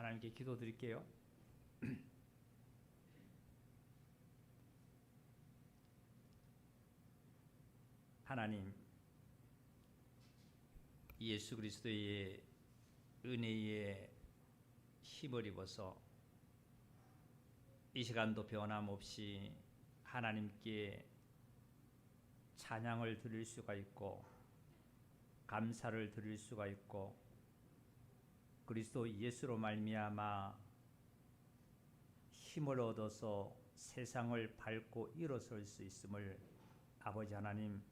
하나님께 기도드릴게요. 하나님, 예수 그리스도의 은혜에 힘을 입어서 이 시간도 변함없이 하나님께 찬양을 드릴 수가 있고 감사를 드릴 수가 있고 그리스도 예수로 말미암아 힘을 얻어서 세상을 밟고 일어설 수 있음을 아버지 하나님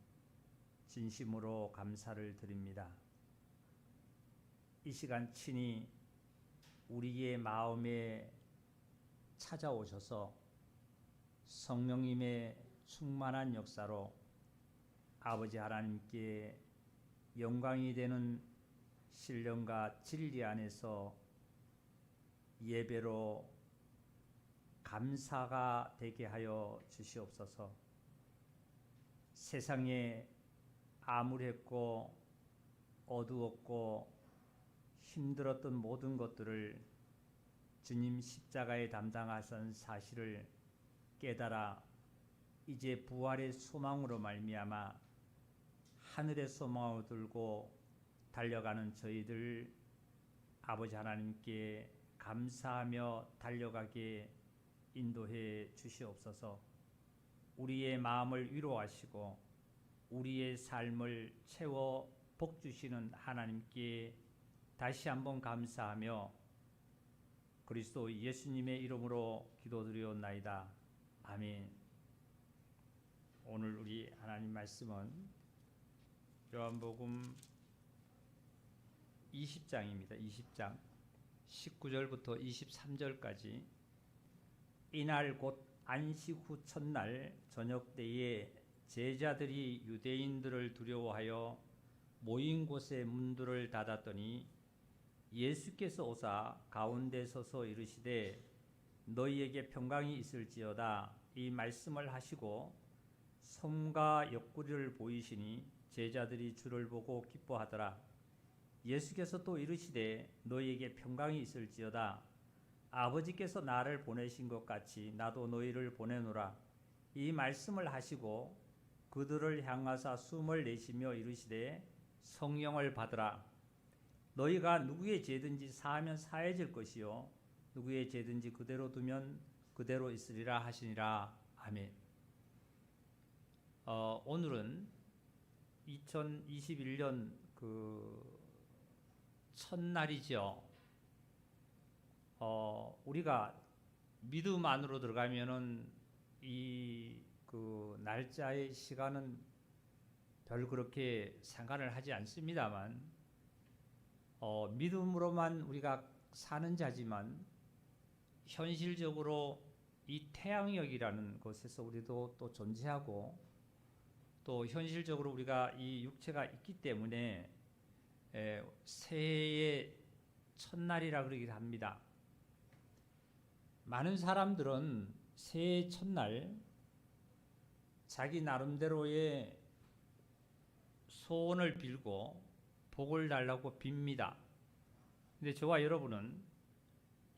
진심으로 감사를 드립니다. 이 시간 친히 우리의 마음에 찾아오셔서 성령님의 충만한 역사로 아버지 하나님께 영광이 되는 신령과 진리 안에서 예배로 감사가 되게 하여 주시옵소서. 세상에 암울했고 어두웠고 힘들었던 모든 것들을 주님 십자가에 담당하신 사실을 깨달아 이제 부활의 소망으로 말미암아 하늘의 소망을 들고 달려가는 저희들 아버지 하나님께 감사하며 달려가게 인도해 주시옵소서. 우리의 마음을 위로하시고 우리의 삶을 채워 복 주시는 하나님께 다시 한번 감사하며 그리스도 예수님의 이름으로 기도드리옵나이다. 아멘. 오늘 우리 하나님 말씀은 요한복음 20장입니다. 20장 19절부터 23절까지 이날 곧 안식 후 첫날 저녁 때에 제자들이 유대인들을 두려워하여 모인 곳에 문들을 닫았더니 예수께서 오사 가운데 서서 이르시되 너희에게 평강이 있을지어다. 이 말씀을 하시고 섬과 옆구리를 보이시니 제자들이 주를 보고 기뻐하더라. 예수께서 또 이르시되 너희에게 평강이 있을지어다. 아버지께서 나를 보내신 것 같이 나도 너희를 보내노라. 이 말씀을 하시고 그들을 향하사 숨을 내쉬며 이르시되 성령을 받으라. 너희가 누구의 죄든지 사하면 사해질 것이요 누구의 죄든지 그대로 두면 그대로 있으리라 하시니라. 아멘. 오늘은 2021년 첫날이죠. 우리가 믿음 안으로 들어가면은 이 날짜의 시간은 별 그렇게 상관을 하지 않습니다만 믿음으로만 우리가 사는 자지만 현실적으로 이 태양역이라는 곳에서 우리도 또 존재하고 또 현실적으로 우리가 이 육체가 있기 때문에 새해의 첫날이라 그러기도 합니다. 많은 사람들은 새해 첫날 자기 나름대로의 소원을 빌고 복을 달라고 빕니다. 근데 저와 여러분은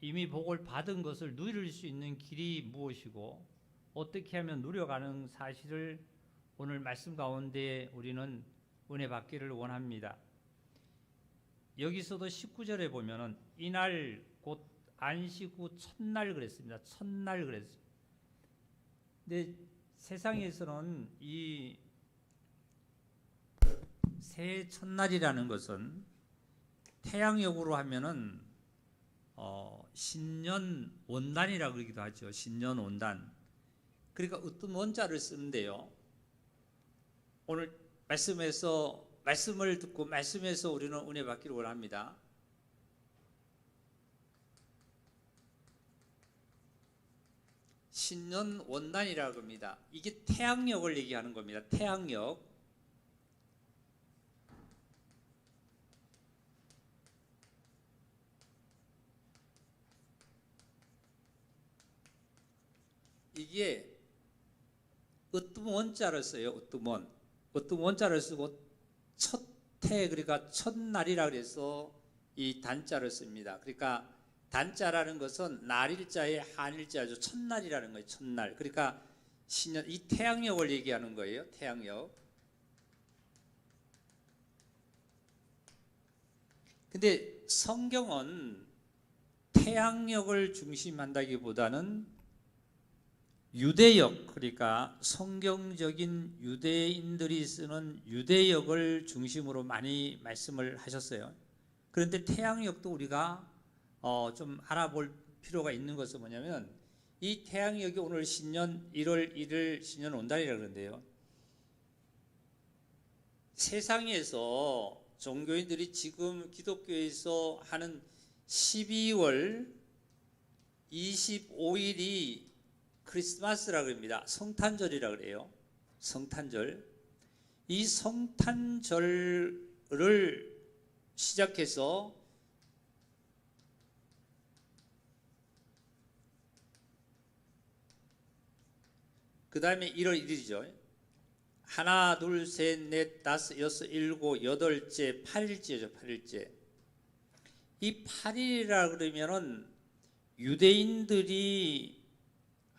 이미 복을 받은 것을 누릴 수 있는 길이 무엇이고 어떻게 하면 누려가는 사실을 오늘 말씀 가운데 우리는 은혜 받기를 원합니다. 여기서도 19절에 보면은 이날 곧 안식 후 첫날 그랬습니다. 첫날 그랬어요. 근데 세상에서는 이 새해 첫날이라는 것은 태양역으로 하면은 신년 원단이라고 그러기도 하죠. 신년 원단. 그러니까 어떤 원자를 쓰는데요. 오늘 말씀을 듣고 말씀에서 우리는 은혜 받기를 원합니다. 신년 원단이라고 합니다. 이게 태양역을 얘기하는 겁니다. 태양역. 이게 어떤 원자를 써요. 어떤 원자를 쓰고 첫해 그러니까 첫날이라 그래서 이 단자를 씁니다. 그러니까 단자라는 것은 날일자의 한일자죠. 첫날이라는 거예요. 첫날. 그러니까 신년, 이 태양력을 얘기하는 거예요. 태양력. 근데 성경은 태양력을 중심한다기보다는 유대역, 그러니까 성경적인 유대인들이 쓰는 유대역을 중심으로 많이 말씀을 하셨어요. 그런데 태양력도 우리가 좀 알아볼 필요가 있는 것은 뭐냐면, 이 태양력이 오늘 신년 1월 1일 신년 온달이라고 그러는데요. 세상에서 종교인들이 지금 기독교에서 하는 12월 25일이 크리스마스라고 합니다. 성탄절이라고 그래요. 성탄절. 이 성탄절을 시작해서 그 다음에 1월 1일이죠. 하나, 둘, 셋, 넷, 다섯, 여섯, 일곱, 여덟째, 8일째죠. 8일째. 이 8일이라 그러면은 유대인들이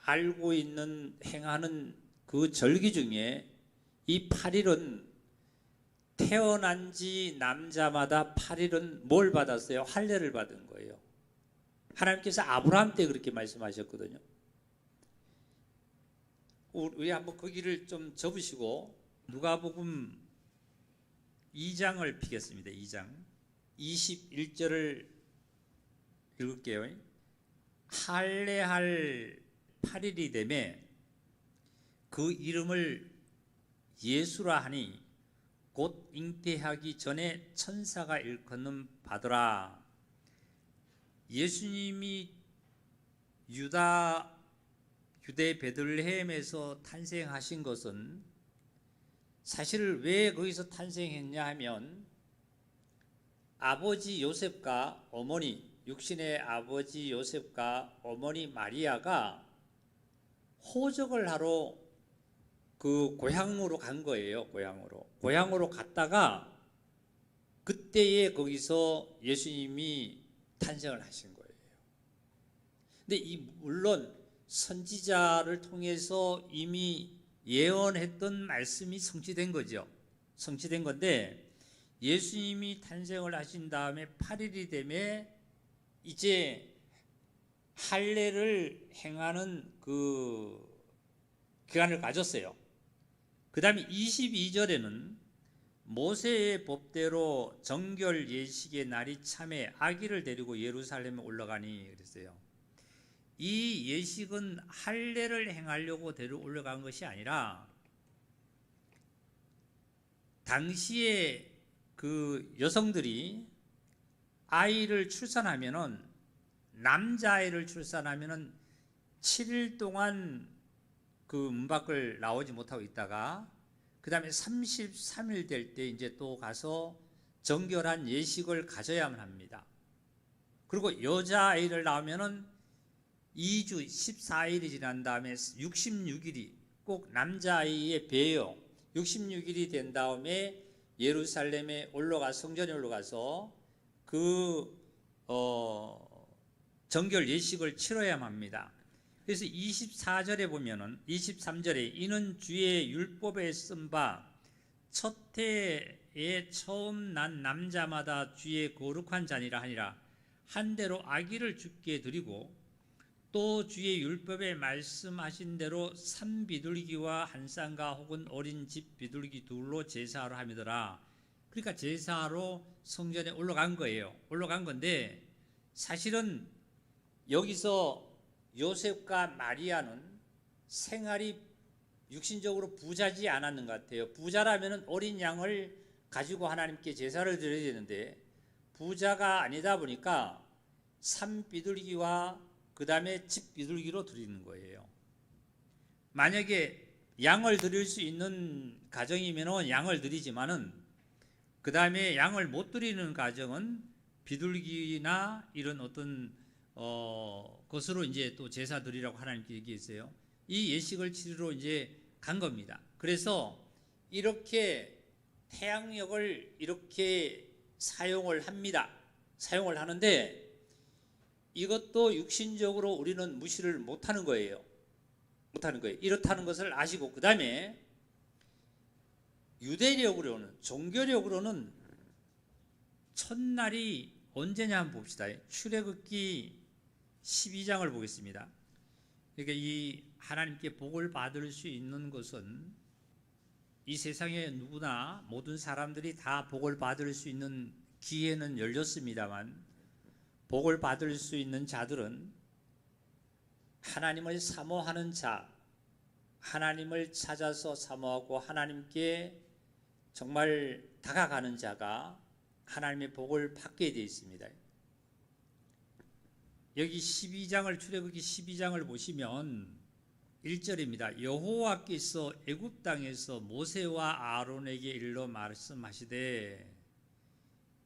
알고 있는 행하는 그 절기 중에 이 8일은 태어난 지 남자마다 8일은 뭘 받았어요? 할례를 받은 거예요. 하나님께서 아브라함 때 그렇게 말씀하셨거든요. 우리 한번 거기를 좀 접으시고 누가복음 2장을 피겠습니다. 2장 21절을 읽을게요. 할례할 8일이 되매 그 이름을 예수라 하니 곧 잉태하기 전에 천사가 일컫는 바더라. 예수님이 유대 베들레헴에서 탄생하신 것은 사실 왜 거기서 탄생했냐 하면, 아버지 요셉과 어머니, 육신의 아버지 요셉과 어머니 마리아가 호적을 하러 그 고향으로 간 거예요. 고향으로 갔다가 그때에 거기서 예수님이 탄생을 하신 거예요. 근데 물론 선지자를 통해서 이미 예언했던 말씀이 성취된 거죠. 성취된 건데, 예수님이 탄생을 하신 다음에 8일이 되면 이제 할례를 행하는 그 기간을 가졌어요. 그 다음에 22절에는 모세의 법대로 정결 예식의 날이 참에 아기를 데리고 예루살렘에 올라가니 그랬어요. 이 예식은 할례를 행하려고 데리고 올라간 것이 아니라, 당시에 그 여성들이 아이를 출산하면은, 남자아이를 출산하면은 7일 동안 그 문 밖을 나오지 못하고 있다가 그 다음에 33일 될 때 이제 또 가서 정결한 예식을 가져야만 합니다. 그리고 여자아이를 낳으면은 2주 14일이 지난 다음에 66일이 꼭 남자아이의 배요. 66일이 된 다음에 예루살렘에 성전에 올라가서 그 정결 예식을 치러야만 합니다. 그래서 24절에 보면은, 23절에 이는 주의 율법에 쓴 바 첫 해에 처음 난 남자마다 주의 거룩한 자니라 하니라. 한 대로 아기를 주께 드리고 또 주의 율법에 말씀하신 대로 산 비둘기와 한 쌍가 혹은 어린 집 비둘기 둘로 제사하러 함이더라. 그러니까 제사로 성전에 올라간 거예요. 올라간 건데, 사실은 여기서 요셉과 마리아는 생활이 육신적으로 부자지 않았는 것 같아요. 부자라면 어린 양을 가지고 하나님께 제사를 드려야 되는데, 부자가 아니다 보니까 산 비둘기와 그 다음에 집 비둘기로 드리는 거예요. 만약에 양을 드릴 수 있는 가정이면 양을 드리지만은, 그 다음에 양을 못 드리는 가정은 비둘기나 이런 어떤 것으로 이제 또 제사 드리라고 하나님께 얘기했어요. 이 예식을 치르러 이제 간 겁니다. 그래서 이렇게 태양력을 이렇게 사용을 합니다. 사용을 하는데, 이것도 육신적으로 우리는 무시를 못하는 거예요. 이렇다는 것을 아시고, 그 다음에 유대력으로는, 종교력으로는 첫날이 언제냐 한번 봅시다. 출애굽기 12장을 보겠습니다. 그러니까 이 하나님께 복을 받을 수 있는 것은 이 세상에 누구나 모든 사람들이 다 복을 받을 수 있는 기회는 열렸습니다만, 복을 받을 수 있는 자들은 하나님을 사모하는 자, 하나님을 찾아서 사모하고 하나님께 정말 다가가는 자가 하나님의 복을 받게 되어 있습니다. 여기 12장을, 출애굽기 12장을 보시면 1절입니다. 여호와께서 애굽 땅에서 모세와 아론에게 일러 말씀하시되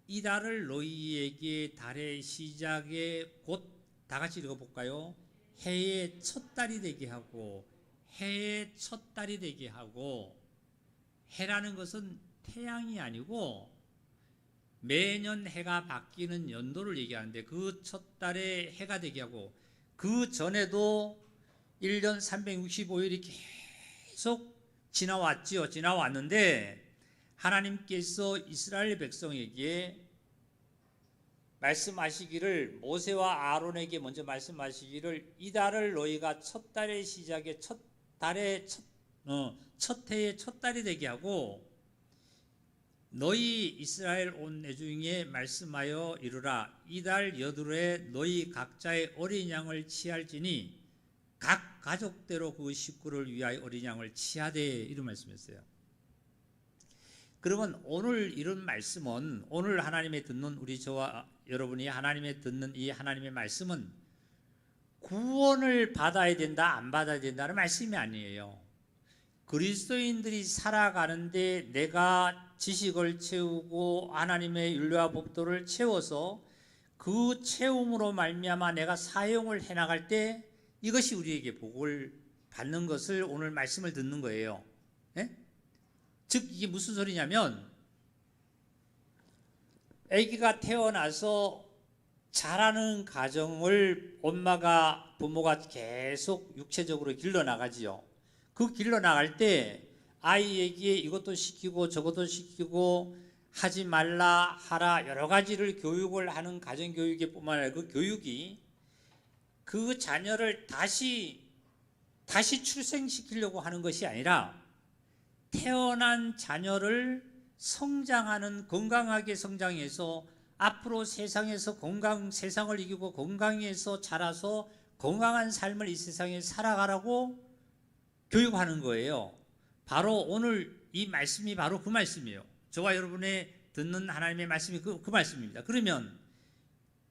이 달을 너희에게 달의 시작에 곧 다 같이 읽어볼까요? 해의 첫 달이 되게 하고, 해의 첫 달이 되게 하고, 해라는 것은 태양이 아니고 매년 해가 바뀌는 연도를 얘기하는데 그 첫 달에 해가 되게 하고, 그 전에도 1년 365일이 계속 지나왔는데 하나님께서 이스라엘 백성에게 말씀하시기를, 모세와 아론에게 먼저 말씀하시기를, 이 달을 너희가 첫 달의 시작에 첫 해의 첫 달이 되게 하고, 너희 이스라엘 온 내중에 말씀하여 이르라. 이 달 여드레 너희 각자의 어린 양을 취할지니 각 가족대로 그 식구를 위하여 어린 양을 취하되, 이런 말씀이었어요. 그러면 오늘 이런 말씀은, 오늘 하나님의 듣는 우리 저와 여러분이 하나님의 듣는 이 하나님의 말씀은 구원을 받아야 된다, 안 받아야 된다는 말씀이 아니에요. 그리스도인들이 살아가는데 내가 지식을 채우고 하나님의 율례와 법도를 채워서 그 채움으로 말미암아 내가 사용을 해나갈 때 이것이 우리에게 복을 받는 것을 오늘 말씀을 듣는 거예요. 네? 즉 이게 무슨 소리냐면, 아기가 태어나서 자라는 과정을 부모가 계속 육체적으로 길러나가지요. 그 길러나갈 때 아이에게 이것도 시키고 저것도 시키고 하지 말라 하라 여러 가지를 교육을 하는 가정교육이 뿐만 아니라 그 교육이 그 자녀를 다시 출생시키려고 하는 것이 아니라 태어난 자녀를 성장하는, 건강하게 성장해서 앞으로 세상에서 세상을 이기고 건강해서 자라서 건강한 삶을 이 세상에 살아가라고 교육하는 거예요. 바로 오늘 이 말씀이 바로 그 말씀이에요. 저와 여러분의 듣는 하나님의 말씀이 그 말씀입니다. 그러면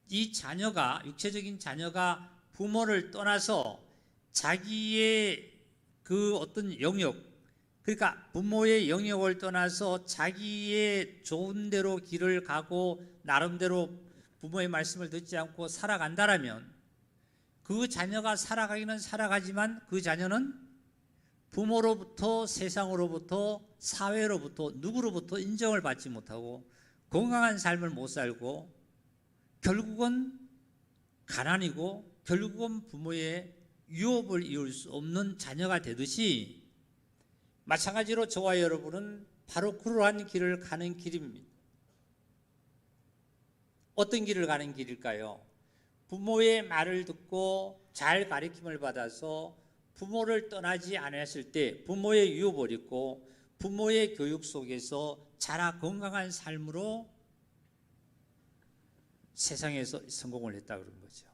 이 자녀가, 육체적인 자녀가 부모를 떠나서 자기의 그 어떤 영역, 그러니까 부모의 영역을 떠나서 자기의 좋은 대로 길을 가고 나름대로 부모의 말씀을 듣지 않고 살아간다라면, 그 자녀가 살아가기는 살아가지만 그 자녀는 부모로부터, 세상으로부터, 사회로부터, 누구로부터 인정을 받지 못하고 건강한 삶을 못 살고 결국은 가난이고 결국은 부모의 유업을 이을 수 없는 자녀가 되듯이, 마찬가지로 저와 여러분은 바로 그러한 길을 가는 길입니다. 어떤 길을 가는 길일까요? 부모의 말을 듣고 잘 가르침을 받아서 부모를 떠나지 않았을 때 부모의 유업을 입고 부모의 교육 속에서 자라 건강한 삶으로 세상에서 성공을 했다 그런 거죠.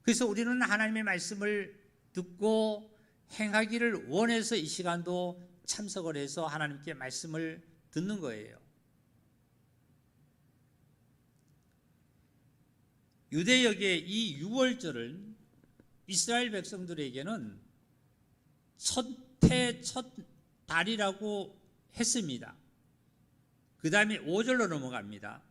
그래서 우리는 하나님의 말씀을 듣고 행하기를 원해서 이 시간도 참석을 해서 하나님께 말씀을 듣는 거예요. 유대역의 이 6월절은 이스라엘 백성들에게는 첫 달이라고 했습니다. 그 다음에 5절로 넘어갑니다.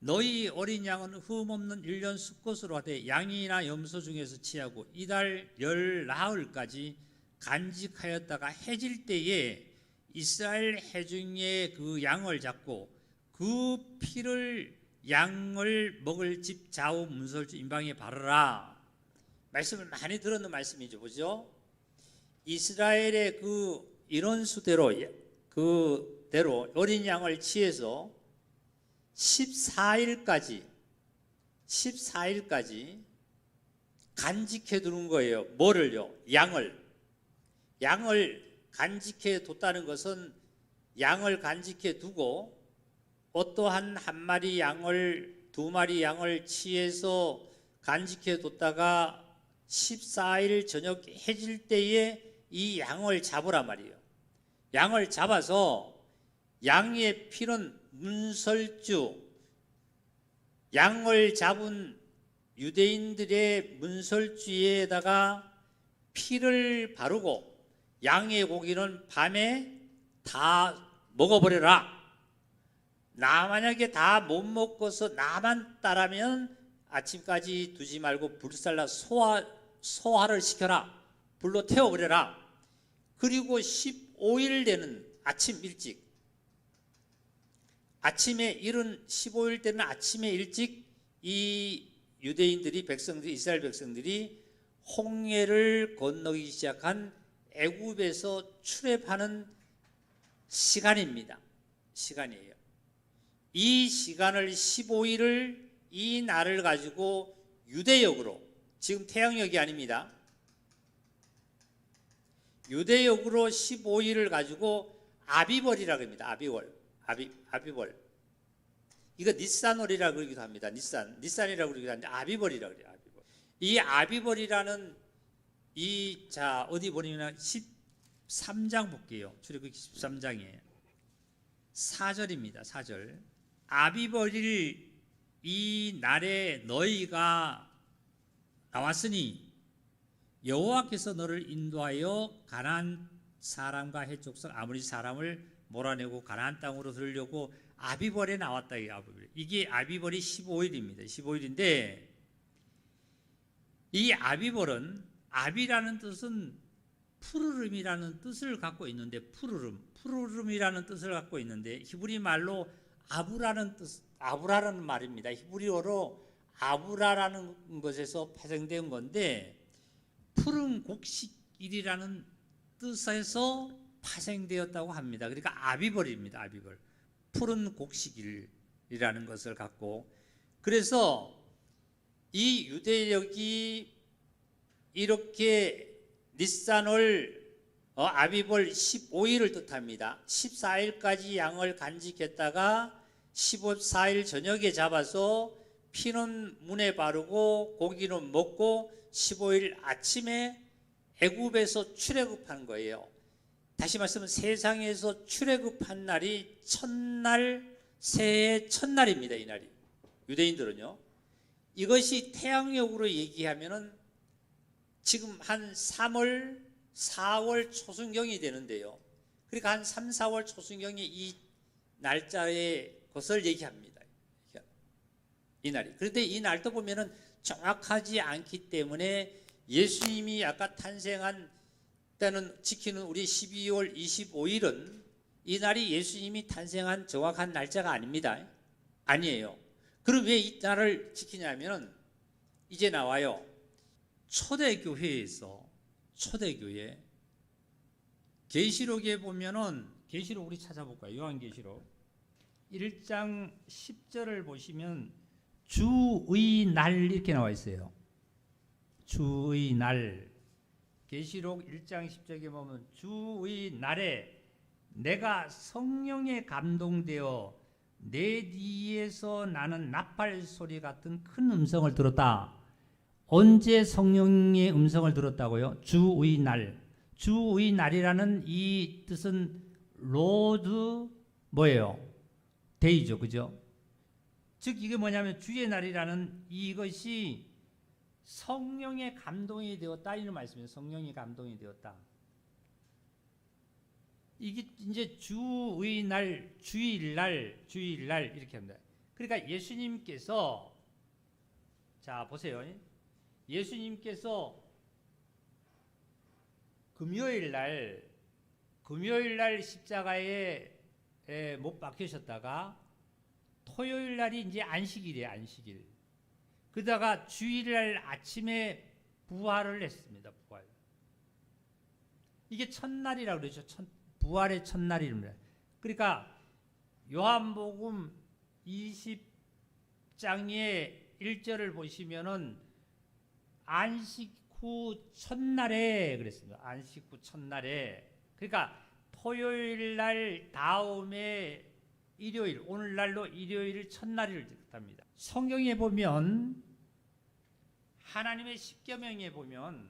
너희 어린 양은 흠없는 1년 수컷으로 하되 양이나 염소 중에서 취하고 이달 열 나흘까지 간직하였다가 해질 때에 이스라엘 해중의 그 양을 잡고 그 피를 양을 먹을 집 좌우 문설주 임방에 바르라. 말씀을 많이 들었는 말씀이죠. 보죠. 이스라엘의 그 인원수대로 그대로 어린 양을 취해서 14일까지 간직해 두는 거예요. 뭐를요? 양을 간직해 뒀다는 것은 양을 간직해 두고 어떠한 한 마리 양을 두 마리 양을 취해서 간직해 뒀다가 14일 저녁 해질 때에 이 양을 잡으란 말이에요. 양을 잡아서 양의 피는 문설주, 양을 잡은 유대인들의 문설주에다가 피를 바르고 양의 고기는 밤에 다 먹어버려라. 나 만약에 다 못 먹고서 나만 따라면 아침까지 두지 말고 불살라 소화를 시켜라. 불로 태워버려라. 그리고 15일 되는 아침 일찍, 아침에 이른 15일 되는 아침에 일찍 이 유대인들이 이스라엘 백성들이 홍해를 건너기 시작한 애굽에서 출애굽하는 시간이에요. 이 시간을 15일을 이 날을 가지고 유대역으로, 지금 태양역이 아닙니다. 유대역으로 15일을 가지고 아비벌이라고 합니다. 아비벌. 이거 니산월이라고 그러기도 합니다. 니산이라고 그러기도 하는데 아비벌이라고 그래요. 아비벌. 이 아비벌이라는 어디 보니면 13장 볼게요. 출애굽기 13장에 4절입니다. 4절. 아비벌일 이 날에 너희가 나왔으니 여호와께서 너를 인도하여 가나안 사람과 헷 족속 아모리 사람을 몰아내고 가나안 땅으로 들으려고 아비벌에 나왔다. 이게 아비벌이 15일입니다. 15일인데 이 아비벌은, 아비라는 뜻은 푸르름이라는 뜻을 갖고 있는데, 푸르름이라는 뜻을 갖고 있는데 히브리 말로 아브라라는 말입니다. 히브리어로 아브라라는 것에서 파생된 건데 푸른 곡식일이라는 뜻에서 파생되었다고 합니다. 그러니까 아비벌입니다. 아비벌. 푸른 곡식일이라는 것을 갖고, 그래서 이 유대력이 이렇게 니산월 아비벌 15일을 뜻합니다. 14일까지 양을 간직했다가 14일 저녁에 잡아서 피는 문에 바르고 고기는 먹고 15일 아침에 애굽에서 출애굽한 거예요. 다시 말씀은 세상에서 출애굽한 날이 첫날, 새해 첫날입니다. 이 날이. 유대인들은요. 이것이 태양력으로 얘기하면은 지금 한 3월, 4월 초순경이 되는데요. 그러니까 한 3, 4월 초순경이 이 날짜의 것을 얘기합니다. 이 날이. 그런데 이 날도 보면은 정확하지 않기 때문에 예수님이 아까 탄생한 때는 지키는 우리 12월 25일은 이 날이 예수님이 탄생한 정확한 날짜가 아닙니다. 아니에요. 그럼 왜 이 날을 지키냐면은 이제 나와요. 초대교회 계시록에 보면은, 계시록 우리 찾아볼까요? 요한계시록 1장 10절을 보시면 주의 날 이렇게 나와 있어요. 주의 날. 계시록 1장 10절에 보면 주의 날에 내가 성령에 감동되어 내 뒤에서 나는 나팔 소리 같은 큰 음성을 들었다. 언제 성령의 음성을 들었다고요? 주의 날. 주의 날이라는 이 뜻은 로드 뭐예요? 데이죠. 그죠? 즉 이게 뭐냐면 주의 날이라는 이것이 성령의 감동이 되었다 이런 말씀이에요. 성령의 감동이 되었다. 이게 이제 주의 날, 주일날 이렇게 합니다. 그러니까 예수님께서, 자 보세요. 예수님께서 금요일날 십자가에 못 박히셨다가 토요일 날이 이제 안식일이에요. 안식일. 그러다가 주일날 아침에 부활을 했습니다. 부활. 이게 첫날이라고 그러죠. 부활의 첫날입니다. 그러니까 요한복음 20장의 1절을 보시면은 안식 후 첫날에 그랬습니다. 안식 후 첫날에. 그러니까 토요일 날 다음에 일요일, 오늘날로 일요일 첫날을 뜻합니다. 성경에 보면 하나님의 십계명에 보면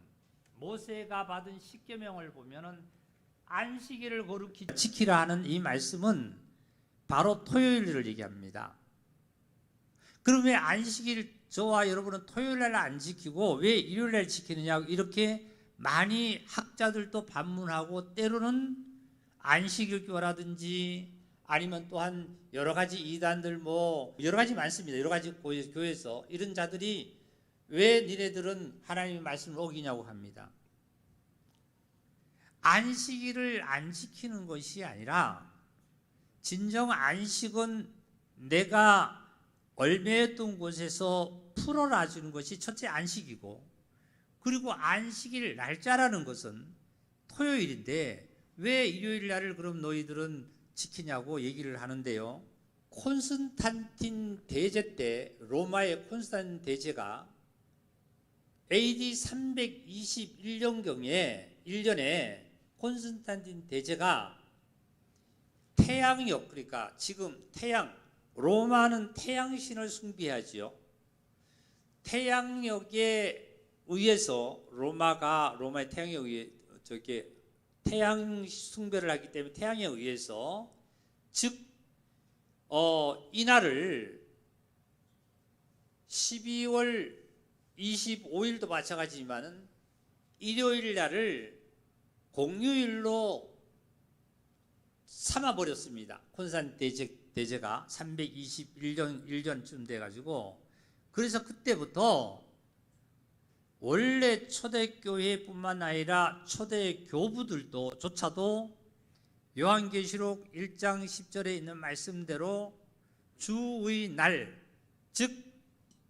모세가 받은 십계명을 보면은 안식일을 거룩히 지키라 하는 이 말씀은 바로 토요일을 얘기합니다. 그럼 왜 안식일 저와 여러분은 토요일 날 안 지키고 왜 일요일 날 지키느냐 이렇게 많이 학자들도 반문하고 때로는 안식일교라든지 아니면 또한 여러 가지 이단들 뭐 여러 가지 많습니다. 여러 가지 교회에서 이런 자들이 왜 니네들은 하나님의 말씀을 어기냐고 합니다. 안식일을 안 지키는 것이 아니라 진정 안식은 내가 얽매였던 곳에서 풀어놔주는 것이 첫째 안식이고, 그리고 안식일 날짜라는 것은 토요일인데 왜 일요일 날을 그럼 너희들은 지키냐고 얘기를 하는데요. 콘스탄틴 대제 때 로마의 콘스탄틴 대제가 AD 321년경에 1년에 콘스탄틴 대제가 태양역, 그러니까 지금 태양, 로마는 태양신을 숭배하지요. 태양역에 의해서 로마의 태양에 의해 저게 태양 숭배를 하기 때문에 태양에 의해서 즉 이날을 12월 25일도 마찬가지지만은 일요일 날을 공휴일로 삼아버렸습니다. 콘스탄틴 대제가 321년쯤 돼가지고, 그래서 그때부터 원래 초대교회뿐만 아니라 초대 교부들조차도 요한계시록 1장 10절에 있는 말씀대로 주의 날, 즉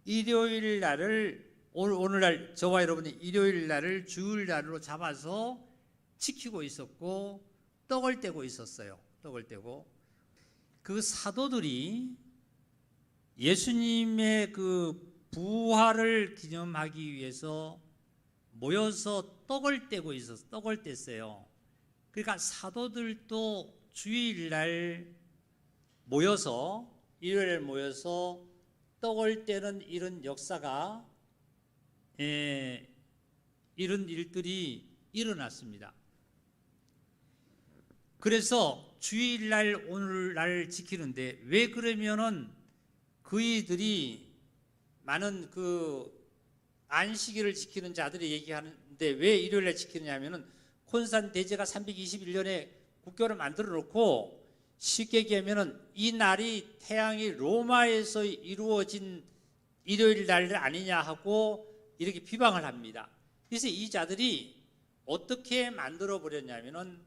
일요일 날을 오늘날 저와 여러분이 일요일 날을 주일 날로 잡아서 지키고 있었고 떡을 떼고 있었어요. 떡을 떼고 그 사도들이 예수님의 그 부활을 기념하기 위해서 모여서 떡을 떼고 있어서 떡을 뗐어요. 그러니까 사도들도 주일날 모여서 일요일에 모여서 떡을 떼는 이런 역사가 이런 일들이 일어났습니다. 그래서 주일날 오늘날 지키는데 왜 그러면은 그이들이 많은 그 안식일을 지키는 자들이 얘기하는데 왜 일요일날 지키느냐면은 콘스탄틴 대제가 321년에 국교를 만들어 놓고 쉽게 얘기하면은 이 날이 태양이 로마에서 이루어진 일요일 날 아니냐 하고 이렇게 비방을 합니다. 그래서 이 자들이 어떻게 만들어 버렸냐면은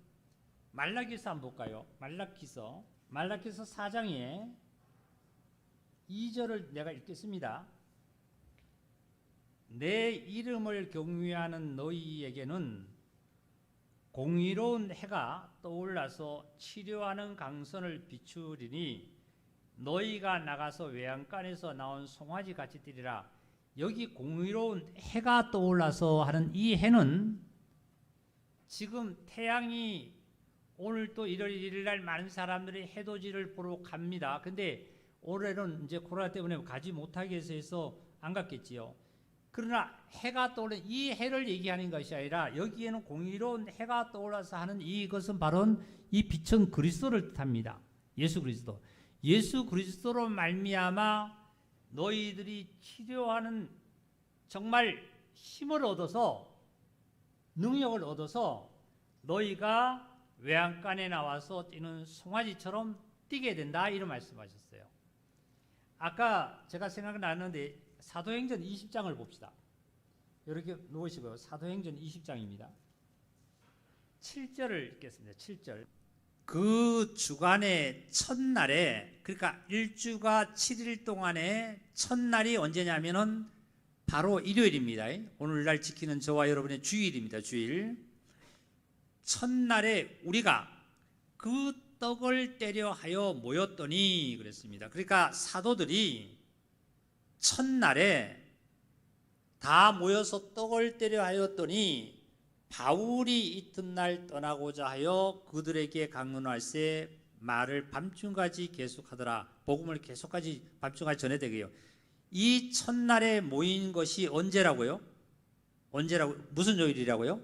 말라기서 한번 볼까요? 말라기서 4장에 2절을 내가 읽겠습니다. 내 이름을 경외하는 너희에게는 공의로운 해가 떠올라서 치료하는 강선을 비추리니 너희가 나가서 외양간에서 나온 송아지 같이 뛰리라. 여기 공의로운 해가 떠올라서 하는 이 해는 지금 태양이 오늘 또 1월 1일 날 많은 사람들이 해돋이를 보러 갑니다. 근데 올해는 이제 코로나 때문에 가지 못하게 해서 안 갔겠지요. 그러나 해가 떠오르는 이 해를 얘기하는 것이 아니라 여기에는 공의로운 해가 떠올라서 하는 이것은 바로 이 빛은 그리스도를 뜻합니다. 예수 그리스도. 예수 그리스도로 말미암아 너희들이 치료하는 정말 힘을 얻어서 능력을 얻어서 너희가 외양간에 나와서 뛰는 송아지처럼 뛰게 된다 이런 말씀하셨어요. 아까 제가 생각나는데 사도행전 20장을 봅시다. 이렇게 놓으시고요. 사도행전 20장입니다. 7절을 읽겠습니다. 7절. 그 주간의 첫날에, 그러니까 일주가 7일 동안에 첫날이 언제냐면은 바로 일요일입니다. 오늘날 지키는 저와 여러분의 주일입니다. 주일. 첫날에 우리가 그 떡을 떼려 하여 모였더니 그랬습니다. 그러니까 사도들이 첫날에 다 모여서 떡을 떼려 하였더니 바울이 이튿날 떠나고자 하여 그들에게 강론할세 말을 밤중까지 계속하더라. 복음을 계속까지 밤중까지 전해되게요. 이 첫날에 모인 것이 언제라고요? 언제라고? 무슨 요일이라고요?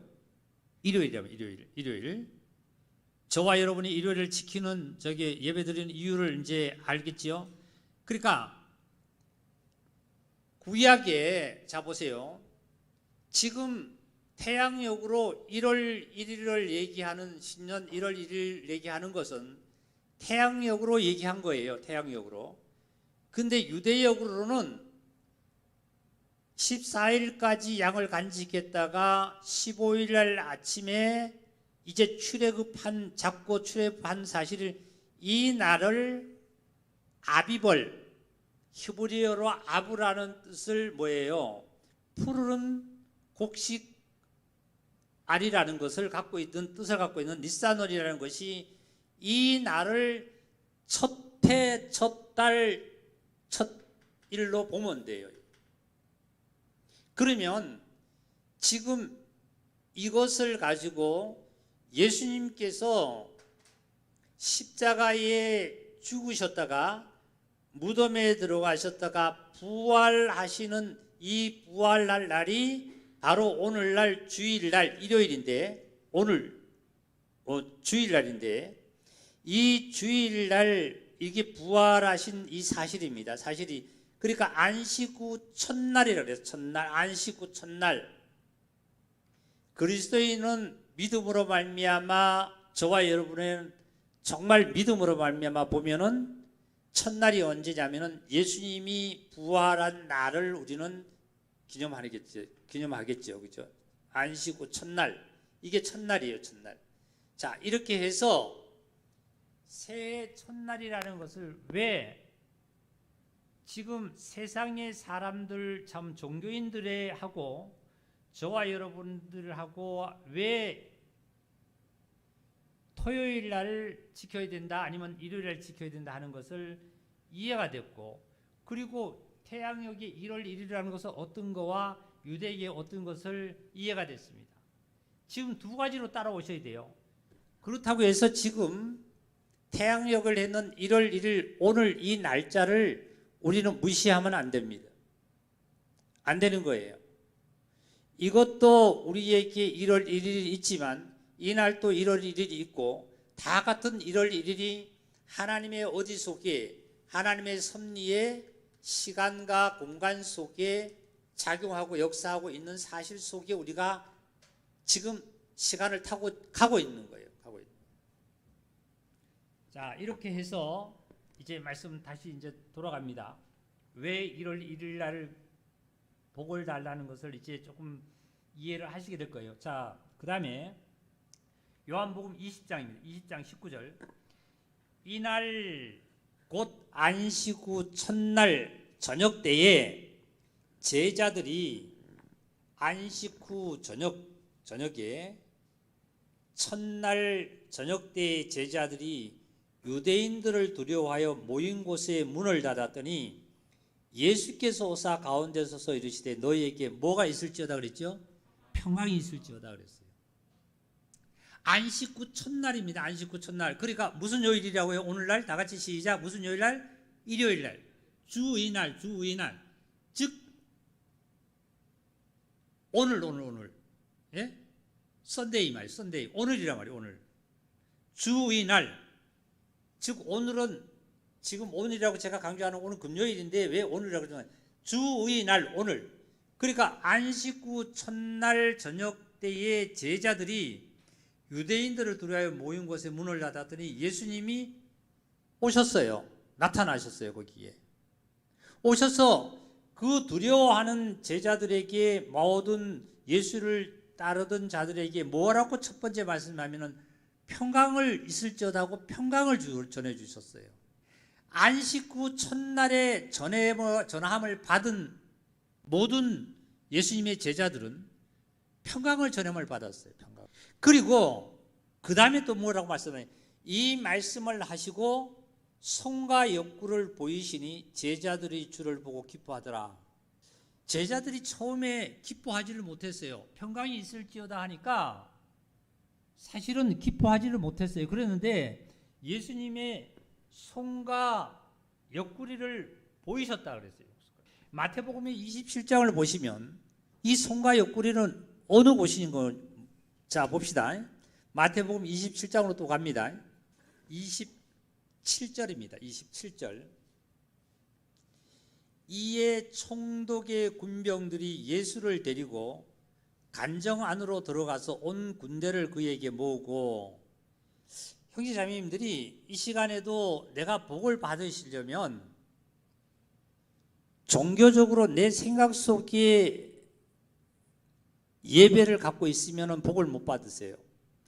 일요일이라고요. 일요일. 저와 여러분이 일요일을 지키는 예배드리는 이유를 이제 알겠지요? 그러니까 구약에 자 보세요. 지금 태양역으로 1월 1일을 얘기하는 신년 1월 1일 얘기하는 것은 태양역으로 얘기한 거예요. 태양역으로. 근데 유대역으로는 14일까지 양을 간직했다가 15일 날 아침에 이제 잡고 출애굽한 사실을 이 날을 아비벌, 히브리어로 아부라는 뜻을 뭐예요? 푸르른 곡식 알이라는 것을 갖고 있던 뜻을 갖고 있는 니산월이라는 것이 이 날을 첫 해, 첫 달, 첫 일로 보면 돼요. 그러면 지금 이것을 가지고 예수님께서 십자가에 죽으셨다가 무덤에 들어가셨다가 부활하시는 이 부활날 날이 바로 오늘날 주일날 일요일인데 오늘 주일날인데 이 주일날 이게 부활하신 이 사실입니다. 사실이 그러니까 안식 후 첫날이라고 그래서 첫날 안식 후 첫날 그리스도인은 믿음으로 말미암아 저와 여러분은 정말 믿음으로 말미암아 보면은 첫날이 언제냐면은 예수님이 부활한 날을 우리는 기념하겠죠. 그죠? 안식 후 첫날. 이게 첫날이에요, 첫날. 자, 이렇게 해서 새해 첫날이라는 것을 왜 지금 세상의 사람들 참 종교인들의 하고 저와 여러분들하고 왜 토요일 날 지켜야 된다 아니면 일요일 날 지켜야 된다 하는 것을 이해가 됐고 그리고 태양역이 1월 1일이라는 것은 어떤 거와 유대계의 어떤 것을 이해가 됐습니다. 지금 두 가지로 따라오셔야 돼요. 그렇다고 해서 지금 태양역을 했는 1월 1일 오늘 이 날짜를 우리는 무시하면 안 됩니다. 안 되는 거예요. 이것도 우리에게 1월 1일이 있지만 이날도 1월 1일이 있고 다 같은 1월 1일이 하나님의 어디 속에 하나님의 섭리에 시간과 공간 속에 작용하고 역사하고 있는 사실 속에 우리가 지금 시간을 타고 가고 있는 거예요. 자, 이렇게 해서 이제 말씀 다시 이제 돌아갑니다. 왜 1월 1일 날 복을 달라는 것을 이제 조금 이해를 하시게 될 거예요. 자, 그 다음에 요한복음 20장입니다. 20장 19절. 이날 곧 안식 후 첫날 저녁 때에 제자들이 안식 후 저녁에 첫날 저녁 때에 제자들이 유대인들을 두려워하여 모인 곳에 문을 닫았더니 예수께서 오사 가운데 서서 이르시되 너희에게 뭐가 있을지어다 그랬죠? 평강이 있을지어다 그랬어요. 안식 후 첫날입니다. 안식 후 첫날. 그러니까 무슨 요일이라고요? 오늘날 다 같이 시작. 무슨 요일날? 일요일날. 주의날. 즉 오늘. 예? 선데이 말. 선데이. 오늘이란 말이에요. 오늘. 주의날. 즉 오늘은 지금 오늘이라고 제가 강조하는 오늘 금요일인데 왜 오늘이라고 그러냐면 주의 날 오늘. 그러니까 안식 후 첫날 저녁 때에 제자들이 유대인들을 두려워하여 모인 곳에 문을 닫았더니 예수님이 오셨어요. 나타나셨어요. 거기에 오셔서 그 두려워하는 제자들에게 모든 예수를 따르던 자들에게 뭐라고 첫 번째 말씀하면은 평강을 있을지어다고 평강을 전해주셨어요. 안식 후 첫날에 전함을 받은 모든 예수님의 제자들은 평강을 전함을 받았어요. 평강. 그리고 그 다음에 또 뭐라고 말씀해요? 이 말씀을 하시고 손과 옆구를 보이시니 제자들이 주를 보고 기뻐하더라. 제자들이 처음에 기뻐하지를 못했어요. 평강이 있을지어다 하니까 사실은 기뻐하지를 못했어요. 그랬는데 예수님의 손과 옆구리를 보이셨다 그랬어요. 마태복음의 27장을 보시면 이 손과 옆구리는 어느 곳인 거? 자, 봅시다. 마태복음 27장으로 또 갑니다. 27절입니다. 27절. 이에 총독의 군병들이 예수를 데리고 간정 안으로 들어가서 온 군대를 그에게 모으고, 형제자매님들이 이 시간에도 내가 복을 받으시려면 종교적으로 내 생각 속에 예배를 갖고 있으면 복을 못 받으세요.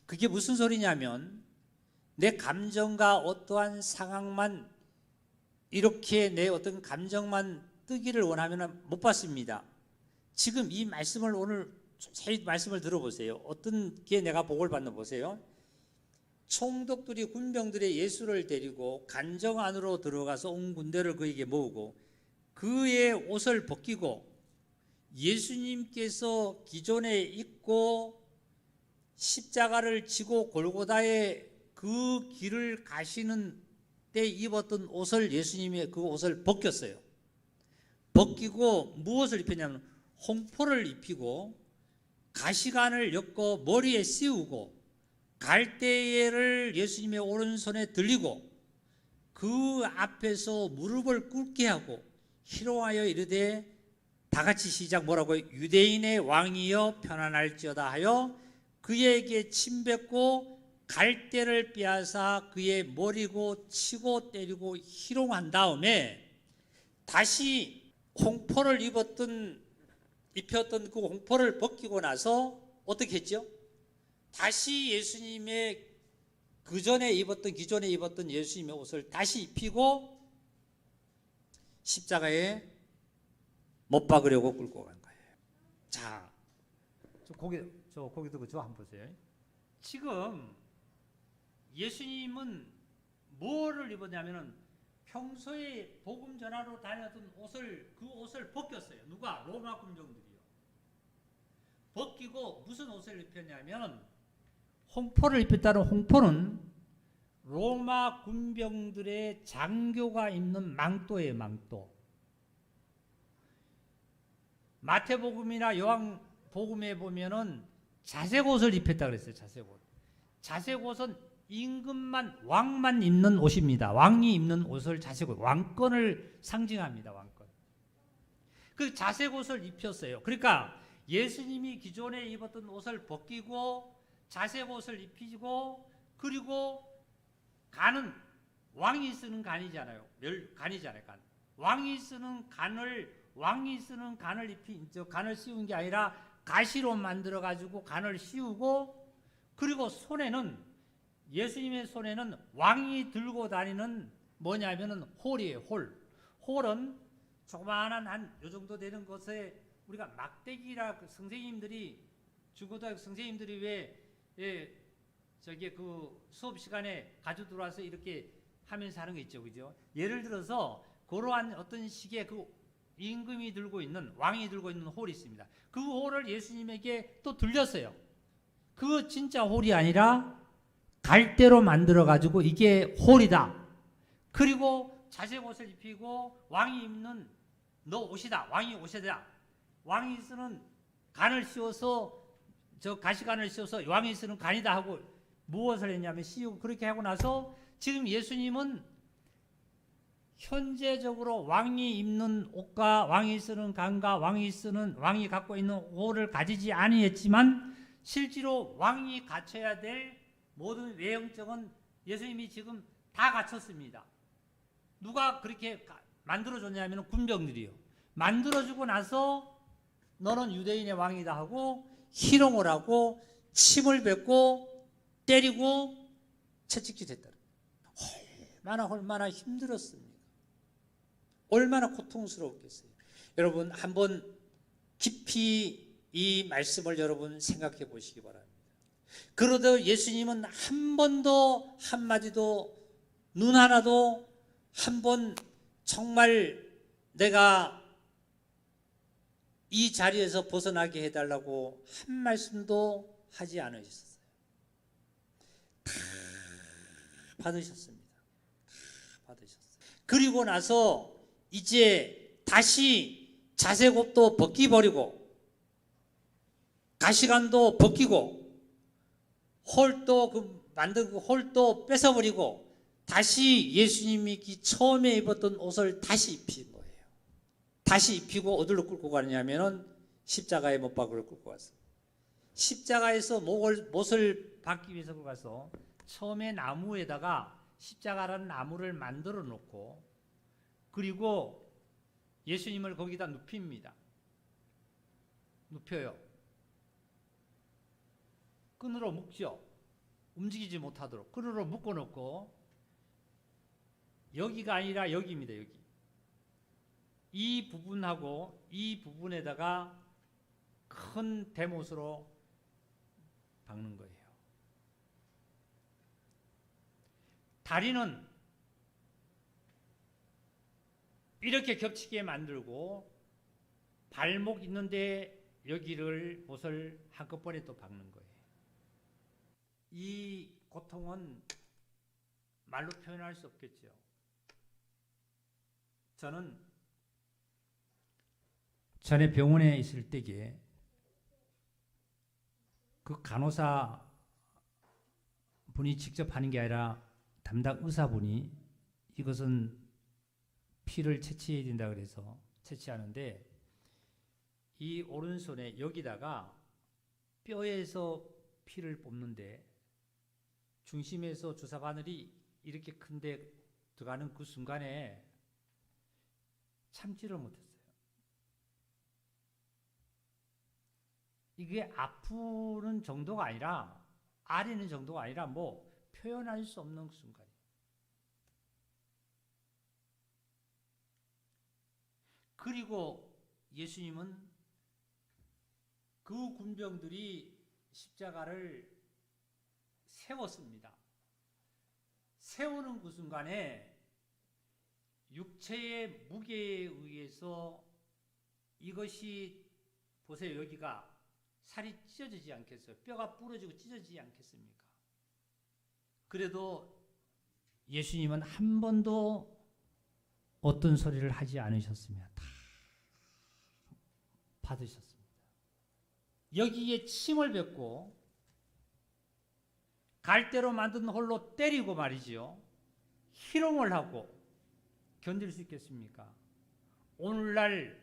그게 무슨 소리냐면 내 감정과 어떠한 상황만 이렇게 내 어떤 감정만 뜨기를 원하면 못 받습니다. 지금 이 말씀을 오늘 자세히 말씀을 들어보세요. 어떤 게 내가 복을 받는 보세요. 총독들이 군병들의 예수를 데리고 간정 안으로 들어가서 온 군대를 그에게 모으고 그의 옷을 벗기고 예수님께서 기존에 입고 십자가를 지고 골고다의 그 길을 가시는 때 입었던 옷을, 예수님의 그 옷을 벗겼어요. 벗기고 무엇을 입혔냐면 홍포를 입히고 가시관을 엮고 머리에 씌우고 갈대를 예수님의 오른손에 들리고 그 앞에서 무릎을 꿇게 하고 희롱하여 이르되, 다 같이 시작, 뭐라고요? 유대인의 왕이여 편안할지어다 하여 그에게 침뱉고 갈대를 빼앗아 그의 머리고 치고 때리고 희롱한 다음에 다시 홍포를 입혔던 그 홍포를 벗기고 나서 어떻게 했죠? 다시 예수님의 기존에 입었던 예수님의 옷을 다시 입히고 십자가에 못 박으려고 끌고 간 거예요. 자, 고개 들고 저 한번 보세요. 지금 예수님은 뭐를 입었냐면은 평소에 복음 전하러 다녔던 그 옷을 벗겼어요. 누가? 로마 군병들이요. 벗기고 무슨 옷을 입혔냐면 홍포를 입혔다는, 홍포는 로마 군병들의 장교가 입는 망토예요. 망토. 마태복음이나 요한복음에 보면은 자색옷을 입혔다 그랬어요. 자색옷. 자색옷은 임금만, 왕만 입는 옷입니다. 왕이 입는 옷을 자색옷, 왕권을 상징합니다. 왕권. 그 자색옷을 입혔어요. 그러니까 예수님이 기존에 입었던 옷을 벗기고 자색옷을 입히고, 그리고 간은 왕이 쓰는 간이잖아요. 간이잖아요. 간. 왕이 쓰는 간을 간을 씌운 게 아니라 가시로 만들어 가지고 간을 씌우고, 그리고 예수님의 손에는 왕이 들고 다니는 뭐냐면은 홀이에요. 홀은 조그마한 한 요 정도 되는 것에 우리가 막대기라, 중고등학교 선생님들이 그 수업 시간에 가지고 들어와서 이렇게 하면서 하는 거 있죠. 그죠? 예를 들어서 그러한 어떤 식의 그 임금이 들고 있는, 왕이 들고 있는 홀이 있습니다. 그 홀을 예수님에게 또 들렸어요. 그거 진짜 홀이 아니라 갈대로 만들어 가지고 이게 홀이다. 그리고 자색옷을 입히고 왕이 입는 너 옷이다. 왕이 옷이다. 왕이 쓰는 간을 씌워서, 저 가시관을 씌워서 왕이 쓰는 간이다 하고 무엇을 했냐면 씌우고, 그렇게 하고 나서 지금 예수님은 현재적으로 왕이 입는 옷과 왕이 쓰는 간과 왕이 갖고 있는 옷을 가지지 아니했지만 실제로 왕이 갖춰야 될 모든 외형적은 예수님이 지금 다 갖췄습니다. 누가 그렇게 만들어줬냐면 군병들이요. 만들어주고 나서 너는 유대인의 왕이다 하고 희롱을 하고 침을 뱉고 때리고 채찍질했다. 얼마나 힘들었습니까? 얼마나 고통스러웠겠어요. 여러분 한번 깊이 이 말씀을 여러분 생각해 보시기 바랍니다. 그러다 예수님은 한 번도 한마디도 눈 하나도 한 번 정말 내가 이 자리에서 벗어나게 해달라고 한 말씀도 하지 않으셨어요. 다 받으셨습니다. 다 받으셨어요. 그리고 나서 이제 다시 자색옷도 벗기버리고 가시관도 벗기고 홀도 만든 그 홀도 뺏어버리고 다시 예수님이 처음에 입었던 옷을 다시 입힌 거예요. 다시 입히고 어디로 끌고 가느냐면은 십자가에 못 박으러 끌고 갔어요. 십자가에서 못을 박기 위해서 끌고 가서 처음에 나무에다가 십자가라는 나무를 만들어 놓고 그리고 예수님을 거기다 눕힙니다. 눕혀요. 끈으로 묶죠. 움직이지 못하도록 끈으로 묶어놓고 여기가 아니라 여기입니다. 여기. 이 부분하고 이 부분에다가 큰 대못으로 박는 거예요. 다리는 이렇게 겹치게 만들고 발목 있는데 여기를 못을 한꺼번에 또 박는 거예요. 이 고통은 말로 표현할 수 없겠죠. 저는 전에 병원에 있을 때에 그 간호사 분이 직접 하는 게 아니라 담당 의사분이 이것은 피를 채취해야 된다 그래서 채취하는데 이 오른손에 여기다가 뼈에서 피를 뽑는데 중심에서 주사 바늘이 이렇게 큰데 들어가는 그 순간에 참지를 못했어요. 이게 아프는 정도가 아니라 아리는 정도가 아니라 뭐 표현할 수 없는 순간이에요. 그리고 예수님은 그 군병들이 십자가를 세웠습니다. 세우는 그 순간에 육체의 무게에 의해서 이것이 보세요. 여기가 살이 찢어지지 않겠어요? 뼈가 부러지고 찢어지지 않겠습니까? 그래도 예수님은 한 번도 어떤 소리를 하지 않으셨으며 다 받으셨습니다. 여기에 침을 뱉고 갈대로 만든 홀로 때리고 말이지요. 희롱을 하고 견딜 수 있겠습니까? 오늘날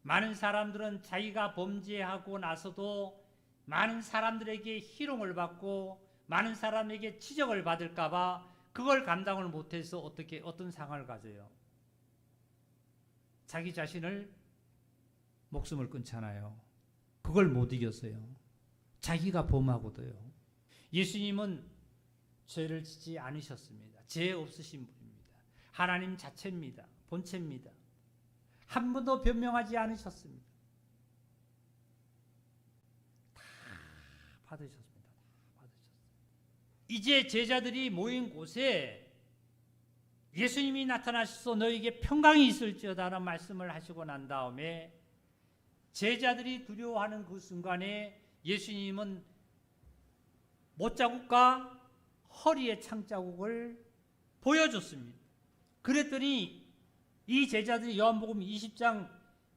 많은 사람들은 자기가 범죄하고 나서도 많은 사람들에게 희롱을 받고 많은 사람에게 지적을 받을까봐 그걸 감당을 못해서 어떤 상황을 가져요. 자기 자신을 목숨을 끊잖아요. 그걸 못 이겼어요. 자기가 범하고도요. 예수님은 죄를 짓지 않으셨습니다. 죄 없으신 분입니다. 하나님 자체입니다. 본체입니다. 한 번도 변명하지 않으셨습니다. 다 받으셨습니다. 다 받으셨습니다. 이제 제자들이 모인 곳에 예수님이 나타나셔서 너에게 평강이 있을지어다라는 말씀을 하시고 난 다음에 제자들이 두려워하는 그 순간에 예수님은 못자국과 허리의 창자국을 보여줬습니다. 그랬더니 이 제자들이 요한복음 20장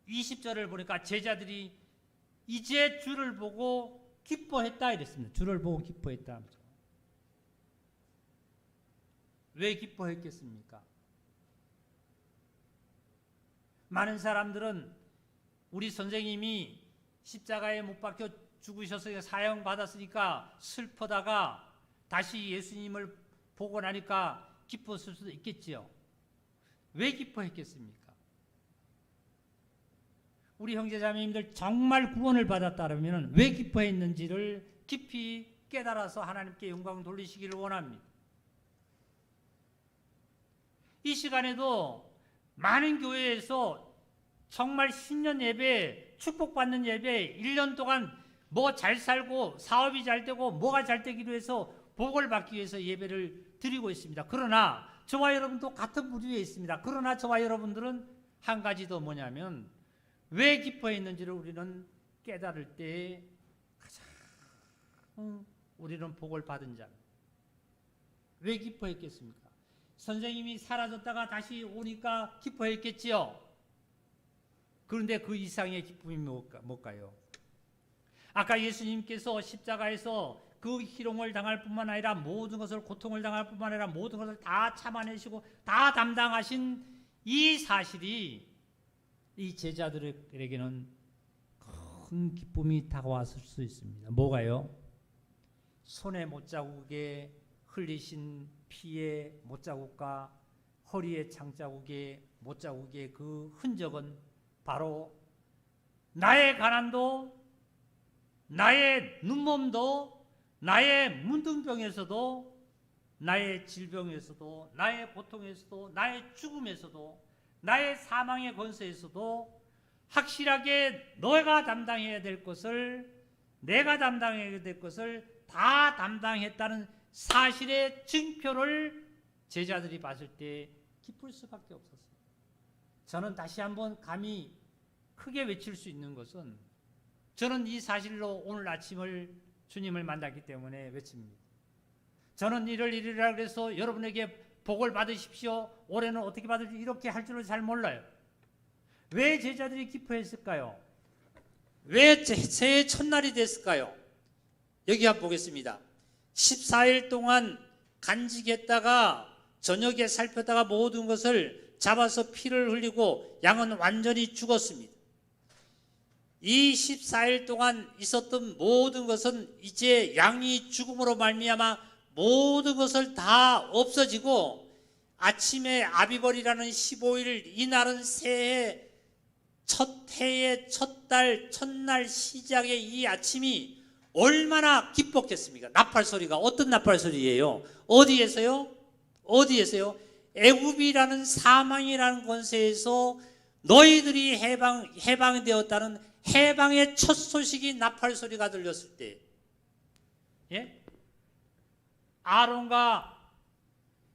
20절을 보니까 제자들이 이제 주를 보고 기뻐했다 이랬습니다. 주를 보고 기뻐했다. 왜 기뻐했겠습니까? 많은 사람들은 우리 선생님이 십자가에 못 박혀 죽으셔서 사형받았으니까 슬퍼다가 다시 예수님을 보고 나니까 기뻤을 수도 있겠지요. 왜 기뻐했겠습니까? 우리 형제자매님들 정말 구원을 받았다면 왜 기뻐했는지를 깊이 깨달아서 하나님께 영광 돌리시기를 원합니다. 이 시간에도 많은 교회에서 정말 신년 예배, 축복받는 예배, 1년 동안 뭐 잘 살고 사업이 잘 되고 뭐가 잘 되기로 해서 복을 받기 위해서 예배를 드리고 있습니다. 그러나 저와 여러분도 같은 부류에 있습니다. 그러나 저와 여러분들은 한 가지 더 뭐냐면 왜 기뻐했는지를 우리는 깨달을 때 가장 우리는 복을 받은 자. 왜 기뻐했겠습니까? 선생님이 사라졌다가 다시 오니까 기뻐했겠지요. 그런데 그 이상의 기쁨이 뭘까요? 아까 예수님께서 십자가에서 그 희롱을 당할 뿐만 아니라 모든 것을 고통을 당할 뿐만 아니라 모든 것을 다 참아내시고 다 담당하신 이 사실이 이 제자들에게는 큰 기쁨이 다가왔을 수 있습니다. 뭐가요? 손의 못자국에 흘리신 피의 못자국과 허리의 창자국의 못자국의 그 흔적은 바로 나의 가난도, 나의 눈몸도, 나의 문둥병에서도, 나의 질병에서도, 나의 고통에서도, 나의 죽음에서도, 나의 사망의 권세에서도 확실하게 너가 담당해야 될 것을, 내가 담당해야 될 것을 다 담당했다는 사실의 증표를 제자들이 봤을 때 기쁠 수밖에 없었어요. 저는 다시 한번 감히 크게 외칠 수 있는 것은, 저는 이 사실로 오늘 아침을 주님을 만났기 때문에 외칩니다. 저는 이러이러라 그래서 여러분에게 복을 받으십시오, 올해는 어떻게 받을지 이렇게 할 줄을 잘 몰라요. 왜 제자들이 기뻐했을까요? 왜 새해 첫날이 됐을까요? 여기 한번 보겠습니다. 14일 동안 간직했다가 저녁에 살폈다가 모든 것을 잡아서 피를 흘리고 양은 완전히 죽었습니다. 이 14일 동안 있었던 모든 것은 이제 양이 죽음으로 말미암아 모든 것을 다 없어지고, 아침에 아비벌이라는 15일, 이날은 새해 첫 해의 첫 달, 첫날 시작의 이 아침이 얼마나 기뻤겠습니까? 나팔 소리가 어떤 나팔 소리예요? 어디에서요? 어디에서요? 애굽이라는 사망이라는 권세에서 너희들이 해방이 되었다는 해방의 첫 소식이 나팔 소리가 들렸을 때, 예? 아론과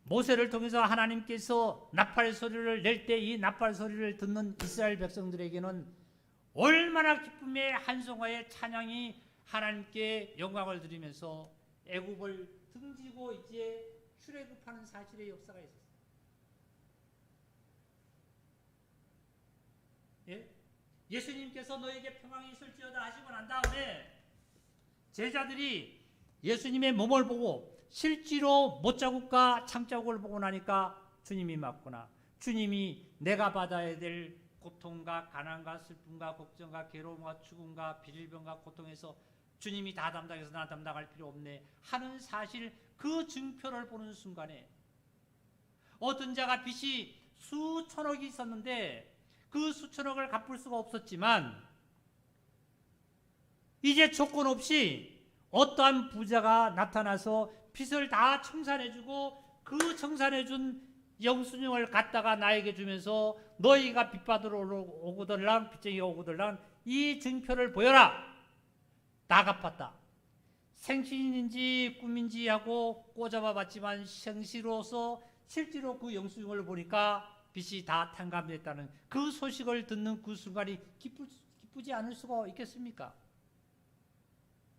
모세를 통해서 하나님께서 나팔 소리를 낼 때 이 나팔 소리를 듣는 이스라엘 백성들에게는 얼마나 기쁨의 한송화의 찬양이 하나님께 영광을 드리면서 애굽을 등지고 이제 출애굽하는 사실의 역사가 있었어요. 예? 예수님께서 너에게 평강이 있을지어다 하시고 난 다음에 제자들이 예수님의 몸을 보고 실제로 못자국과 창자국을 보고 나니까 주님이 맞구나. 주님이 내가 받아야 될 고통과 가난과 슬픔과 걱정과 괴로움과 죽음과 비질병과 고통에서 주님이 다 담당해서 나 담당할 필요 없네 하는 사실, 그 증표를 보는 순간에 어떤 자가 빚이 수천억이 있었는데 그 수천억을 갚을 수가 없었지만 이제 조건 없이 어떠한 부자가 나타나서 빚을 다 청산해주고 그 청산해준 영수증을 갖다가 나에게 주면서 너희가 빚 받으러 오거들랑 빚쟁이가 오거들랑 이 증표를 보여라. 다 갚았다. 생신인지 꿈인지 하고 꼬잡아 봤지만 생시로서 실제로 그 영수증을 보니까 빚이 다 탕감됐다는 그 소식을 듣는 그 순간이 기쁘지 않을 수가 있겠습니까?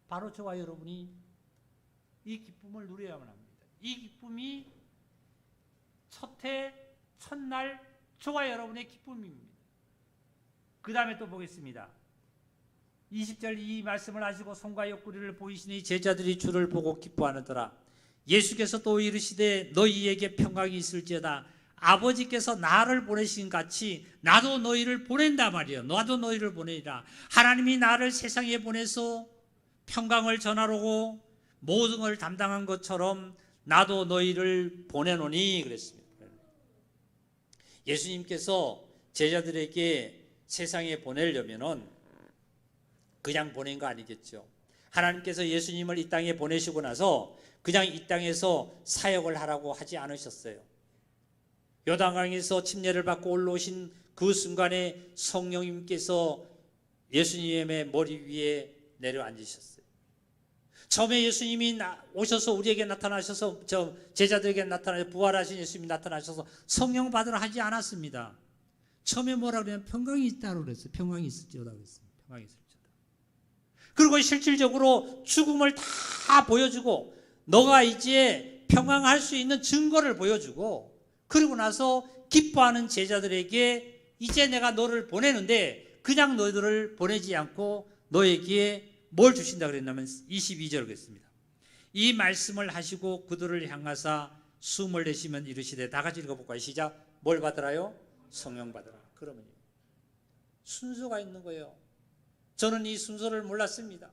바로 저와 여러분이 이 기쁨을 누려야만 합니다. 이 기쁨이 첫해 첫날 저와 여러분의 기쁨입니다. 그 다음에 또 보겠습니다. 20절 이 말씀을 하시고 손과 옆구리를 보이시니 제자들이 주를 보고 기뻐하느더라. 예수께서 또 이르시되 너희에게 평강이 있을지어다. 아버지께서 나를 보내신 같이 나도 너희를 보낸다 말이에요. 나도 너희를 보내리라. 하나님이 나를 세상에 보내서 평강을 전하려고 모든 걸 담당한 것처럼 나도 너희를 보내노니 그랬습니다. 예수님께서 제자들에게 세상에 보내려면은 그냥 보낸 거 아니겠죠. 하나님께서 예수님을 이 땅에 보내시고 나서 그냥 이 땅에서 사역을 하라고 하지 않으셨어요. 요단강에서 침례를 받고 올라오신 그 순간에 성령님께서 예수님의 머리 위에 내려앉으셨어요. 처음에 예수님이 오셔서 우리에게 나타나셔서 제자들에게 나타나셔서 부활하신 예수님이 나타나셔서 성령 받으라 하지 않았습니다. 처음에 뭐라 그러냐면 평강이 있다고 그랬어요. 평강이 있을지어다 그랬습니다. 평강이 있을지어다. 그리고 실질적으로 죽음을 다 보여주고 너가 이제 평강할 수 있는 증거를 보여주고 그리고 나서 기뻐하는 제자들에게 이제 내가 너를 보내는데 그냥 너희들을 보내지 않고 너에게 뭘 주신다 그랬냐면 22절 그랬습니다. 이 말씀을 하시고 그들을 향하사 숨을 내쉬면 이르시되 다 같이 읽어볼까요? 시작. 뭘 받으라요? 성령 받으라. 그러면요. 순서가 있는 거예요. 저는 이 순서를 몰랐습니다.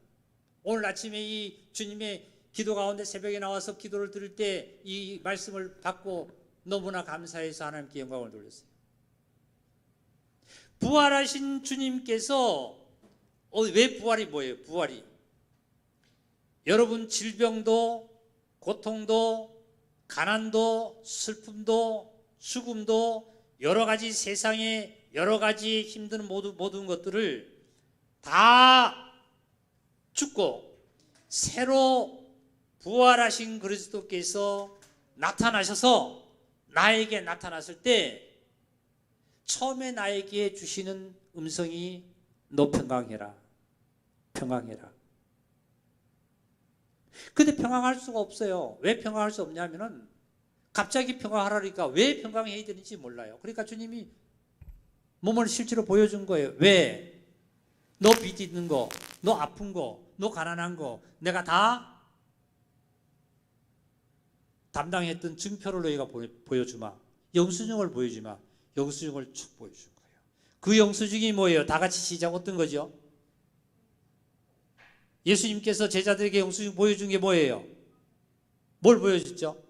오늘 아침에 이 주님의 기도 가운데 새벽에 나와서 기도를 드릴 때 이 말씀을 받고 너무나 감사해서 하나님께 영광을 돌렸어요. 부활하신 주님께서 왜 부활이 뭐예요? 부활이 여러분 질병도 고통도 가난도 슬픔도 죽음도 여러 가지 세상의 여러 가지 힘든 모든 것들을 다 죽고 새로 부활하신 그리스도께서 나타나셔서 나에게 나타났을 때 처음에 나에게 주시는 음성이 너 평강해라. 평강해라. 근데 평강할 수가 없어요. 왜 평강할 수 없냐면은 갑자기 평강하라니까 왜 평강해야 되는지 몰라요. 그러니까 주님이 몸을 실제로 보여준 거예요. 왜? 너 빚 있는 거, 너 아픈 거, 너 가난한 거 내가 다 담당했던 증표를 너희가 보여주마. 영수증을 보여주마. 영수증을 쭉 보여준 거예요. 그 영수증이 뭐예요? 다 같이 시작 어떤 거죠? 예수님께서 제자들에게 영수증 보여준 게 뭐예요? 뭘 보여줬죠?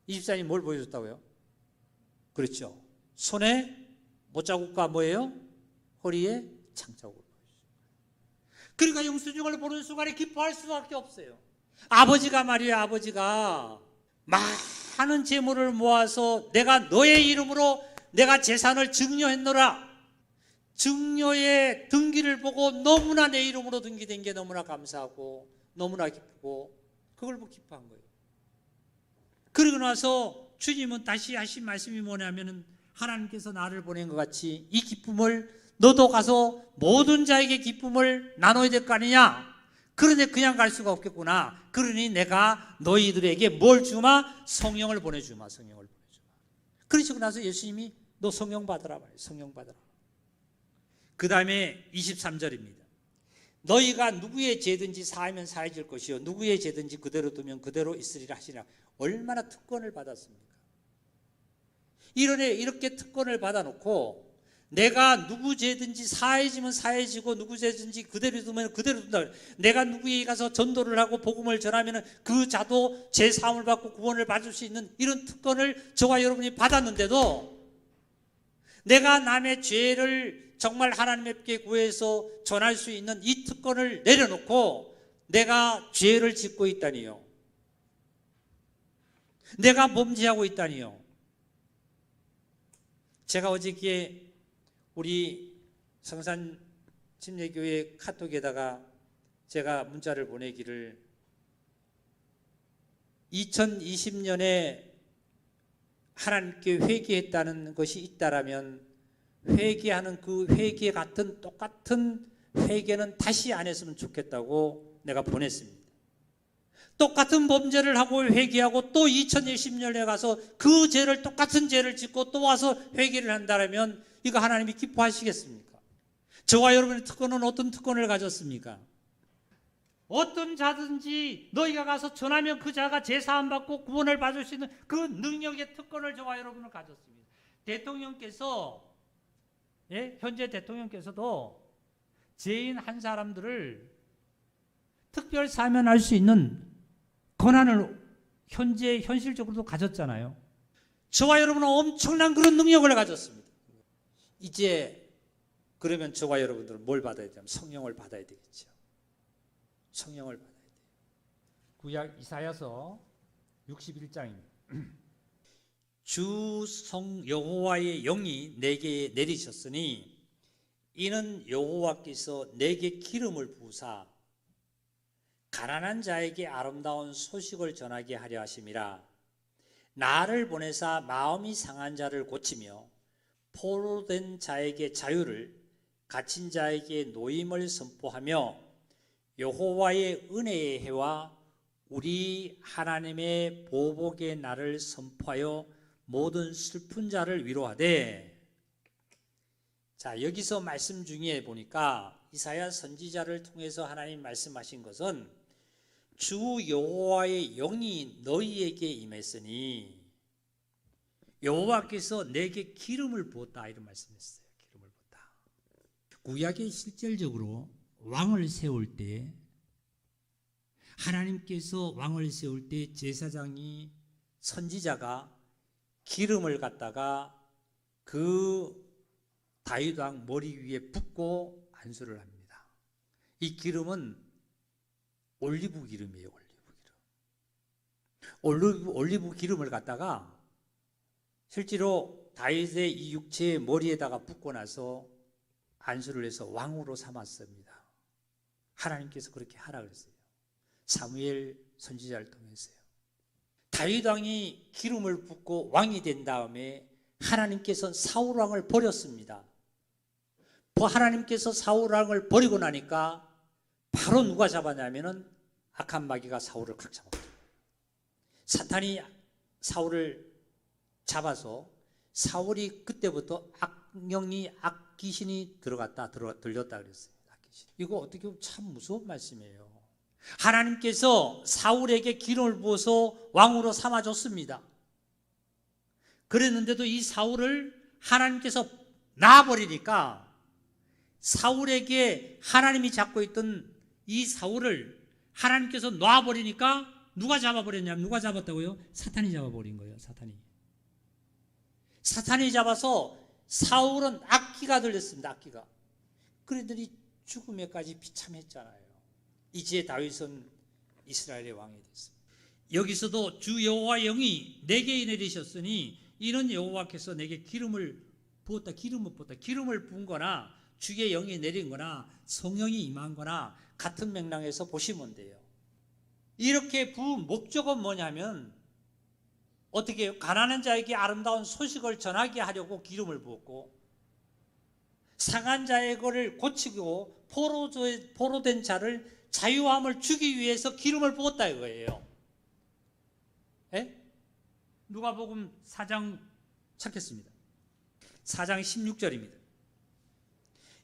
24님 뭘 보여줬다고요? 그렇죠. 손에 못자국과 뭐예요? 허리에 창자국을 보여줬어요. 그러니까 영수증을 보는 순간에 기뻐할 수밖에 없어요. 아버지가 말이에요. 아버지가 많은 재물을 모아서 내가 너의 이름으로 내가 재산을 증여했노라. 증여의 등기를 보고 너무나 내 이름으로 등기된 게 너무나 감사하고 너무나 기쁘고 그걸 보고 기뻐한 거예요. 그리고 나서 주님은 다시 하신 말씀이 뭐냐면은 하나님께서 나를 보낸 것 같이 이 기쁨을 너도 가서 모든 자에게 기쁨을 나눠야 될 거 아니냐. 그런데 그냥 갈 수가 없겠구나. 그러니 내가 너희들에게 뭘 주마? 성령을 보내주마. 성령을 보내주마. 그러시고 나서 예수님이 너 성령 받으라 말이에요. 성령 받으라. 그 다음에 23절입니다. 너희가 누구의 죄든지 사하면 사해질 것이요 누구의 죄든지 그대로 두면 그대로 있으리라 하시라. 얼마나 특권을 받았습니까? 이렇게 특권을 받아놓고 내가 누구 죄든지 사해지면 사해지고 누구 죄든지 그대로 두면 그대로 둔다. 내가 누구에게 가서 전도를 하고 복음을 전하면 그 자도 죄 사함을 받고 구원을 받을 수 있는 이런 특권을 저와 여러분이 받았는데도 내가 남의 죄를 정말 하나님께 구해서 전할 수 있는 이 특권을 내려놓고 내가 죄를 짓고 있다니요. 내가 범죄하고 있다니요. 제가 어저께 우리 성산 침례교회 카톡에다가 제가 문자를 보내기를 2020년에 하나님께 회개했다는 것이 있다라면 회개하는 그 회개 같은 똑같은 회개는 다시 안 했으면 좋겠다고 내가 보냈습니다. 똑같은 범죄를 하고 회개하고 또 2020년에 가서 그 죄를 똑같은 죄를 짓고 또 와서 회개를 한다면 이거 하나님이 기뻐하시겠습니까? 저와 여러분의 특권은 어떤 특권을 가졌습니까? 어떤 자든지 너희가 가서 전하면 그 자가 제사함 받고 구원을 받을 수 있는 그 능력의 특권을 저와 여러분은 가졌습니다. 대통령께서 현재 대통령께서도 죄인 한 사람들을 특별 사면할 수 있는 권한을 현실적으로도 가졌잖아요. 저와 여러분은 엄청난 그런 능력을 가졌습니다. 이제 그러면 저와 여러분들은 뭘 받아야 되냐면 성령을 받아야 되겠죠. 성령을 받아야 돼요. 구약 이사야서 61장입니다. 주 성 여호와의 영이 내게 내리셨으니 이는 여호와께서 내게 기름을 부으사 가난한 자에게 아름다운 소식을 전하게 하려 하심이라. 나를 보내사 마음이 상한 자를 고치며 포로된 자에게 자유를, 갇힌 자에게 노임을 선포하며 여호와의 은혜의 해와 우리 하나님의 보복의 날을 선포하여 모든 슬픈 자를 위로하되. 자, 여기서 말씀 중에 보니까 이사야 선지자를 통해서 하나님 말씀하신 것은 주 여호와의 영이 너희에게 임했으니 여호와께서 내게 기름을 부었다, 이런 말씀했어요. 기름을 부었다. 구약에 실질적으로 왕을 세울 때, 하나님께서 왕을 세울 때 제사장이, 선지자가 기름을 갖다가 그 다윗 왕 머리 위에 붓고 안수를 합니다. 이 기름은 올리브 기름이에요. 올리브 기름을 갖다가 실제로 다윗의 이 육체의 머리에다가 붓고 나서 안수를 해서 왕으로 삼았습니다. 하나님께서 그렇게 하라 그랬어요. 사무엘 선지자를 통해서요. 다윗 왕이 기름을 붓고 왕이 된 다음에 하나님께서 사울 왕을 버렸습니다. 하나님께서 사울 왕을 버리고 나니까 바로 누가 잡았냐면은 악한 마귀가 사울을 칵 잡았죠. 사탄이 사울을 잡아서 사울이 그때부터 악령이, 악귀신이 들렸다 그랬어요. 악귀신. 이거 어떻게 보면 참 무서운 말씀이에요. 하나님께서 사울에게 기름을 부어서 왕으로 삼아줬습니다. 그랬는데도 이 사울을 하나님께서 놔버리니까 사울에게 하나님이 잡고 있던 이 사울을 하나님께서 놔버리니까 누가 잡아버렸냐면, 누가 잡았다고요? 사탄이 잡아버린 거예요. 사탄이 잡아서 사울은 악기가 들렸습니다. 악기가. 그러더니 죽음에까지 비참했잖아요. 이제 다윗은 이스라엘의 왕이 됐습니다. 여기서도 주 여호와 영이 내게 내리셨으니 이는 여호와께서 내게 기름을 부었다. 기름을 부은 거나 주의 영이 내린 거나 성령이 임한 거나 같은 맥락에서 보시면 돼요. 이렇게 부은 목적은 뭐냐면, 어떻게 해요? 가난한 자에게 아름다운 소식을 전하게 하려고 기름을 부었고, 상한 자의 거를 고치고 포로된 자를 자유함을 주기 위해서 기름을 부었다 이거예요. 예? 누가복음 4장 찾겠습니다. 4장 16절입니다.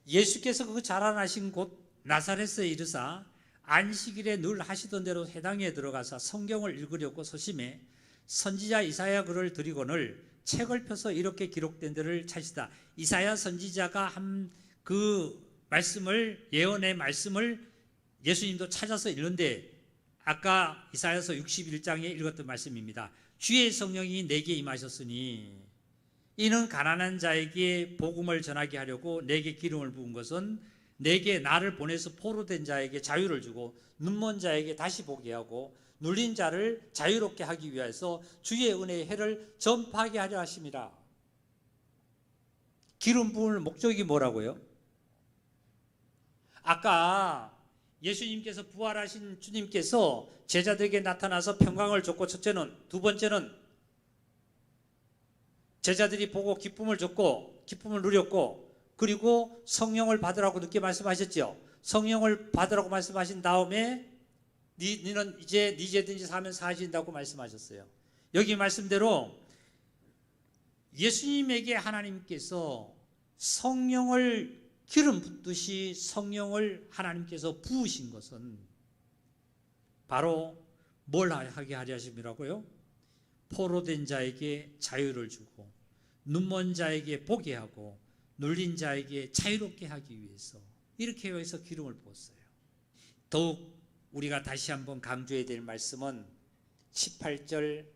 예수께서 그 자라나신 곳 나사렛에 이르사 안식일에 늘 하시던 대로 회당에 들어가서 성경을 읽으려고 서심해 선지자 이사야 글을 드리거늘 책을 펴서 이렇게 기록된 데를 찾으시다. 이사야 선지자가 한 그 말씀을, 예언의 말씀을 예수님도 찾아서 읽는데, 아까 이사야서 61장에 읽었던 말씀입니다. 주의 성령이 내게 임하셨으니 이는 가난한 자에게 복음을 전하게 하려고 내게 기름을 부은 것은 내게 나를 보내서 포로된 자에게 자유를 주고 눈먼 자에게 다시 보게 하고 눌린 자를 자유롭게 하기 위해서 주의 은혜의 해를 전파하게 하려 하심이라. 기름 부을 목적이 뭐라고요? 아까 예수님께서, 부활하신 주님께서 제자들에게 나타나서 평강을 줬고, 첫째는, 두 번째는 제자들이 보고 기쁨을 줬고 기쁨을 누렸고, 그리고 성령을 받으라고 늦게 말씀하셨죠. 성령을 받으라고 말씀하신 다음에 너는 이제 네 죄든지 사면 사하신다고 말씀하셨어요. 여기 말씀대로 예수님에게 하나님께서 성령을 기름 붓듯이 성령을 하나님께서 부으신 것은 바로 뭘 하게 하려 하심이라고요? 포로된 자에게 자유를 주고 눈먼 자에게 보게 하고 눌린 자에게 자유롭게 하기 위해서, 이렇게 해서 기름을 부었어요. 더욱 우리가 다시 한번 강조해야 될 말씀은 18절,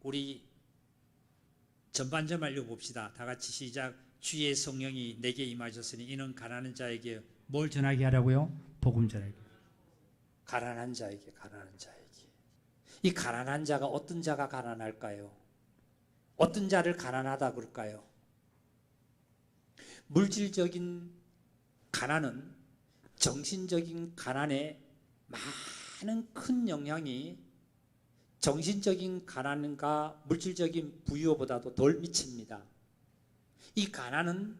우리 전반전 읽어봅시다. 다 같이 시작. 주의 성령이 내게 임하셨으니 이는 가난한 자에게 뭘 전하게 하라고요? 복음 전하게. 가난한 자에게. 이 가난한 자가 어떤 자가 가난할까요? 어떤 자를 가난하다 그럴까요? 물질적인 가난은 정신적인 가난에 많은 큰 영향이 정신적인 가난과 물질적인 부유보다도 덜 미칩니다. 이 가난은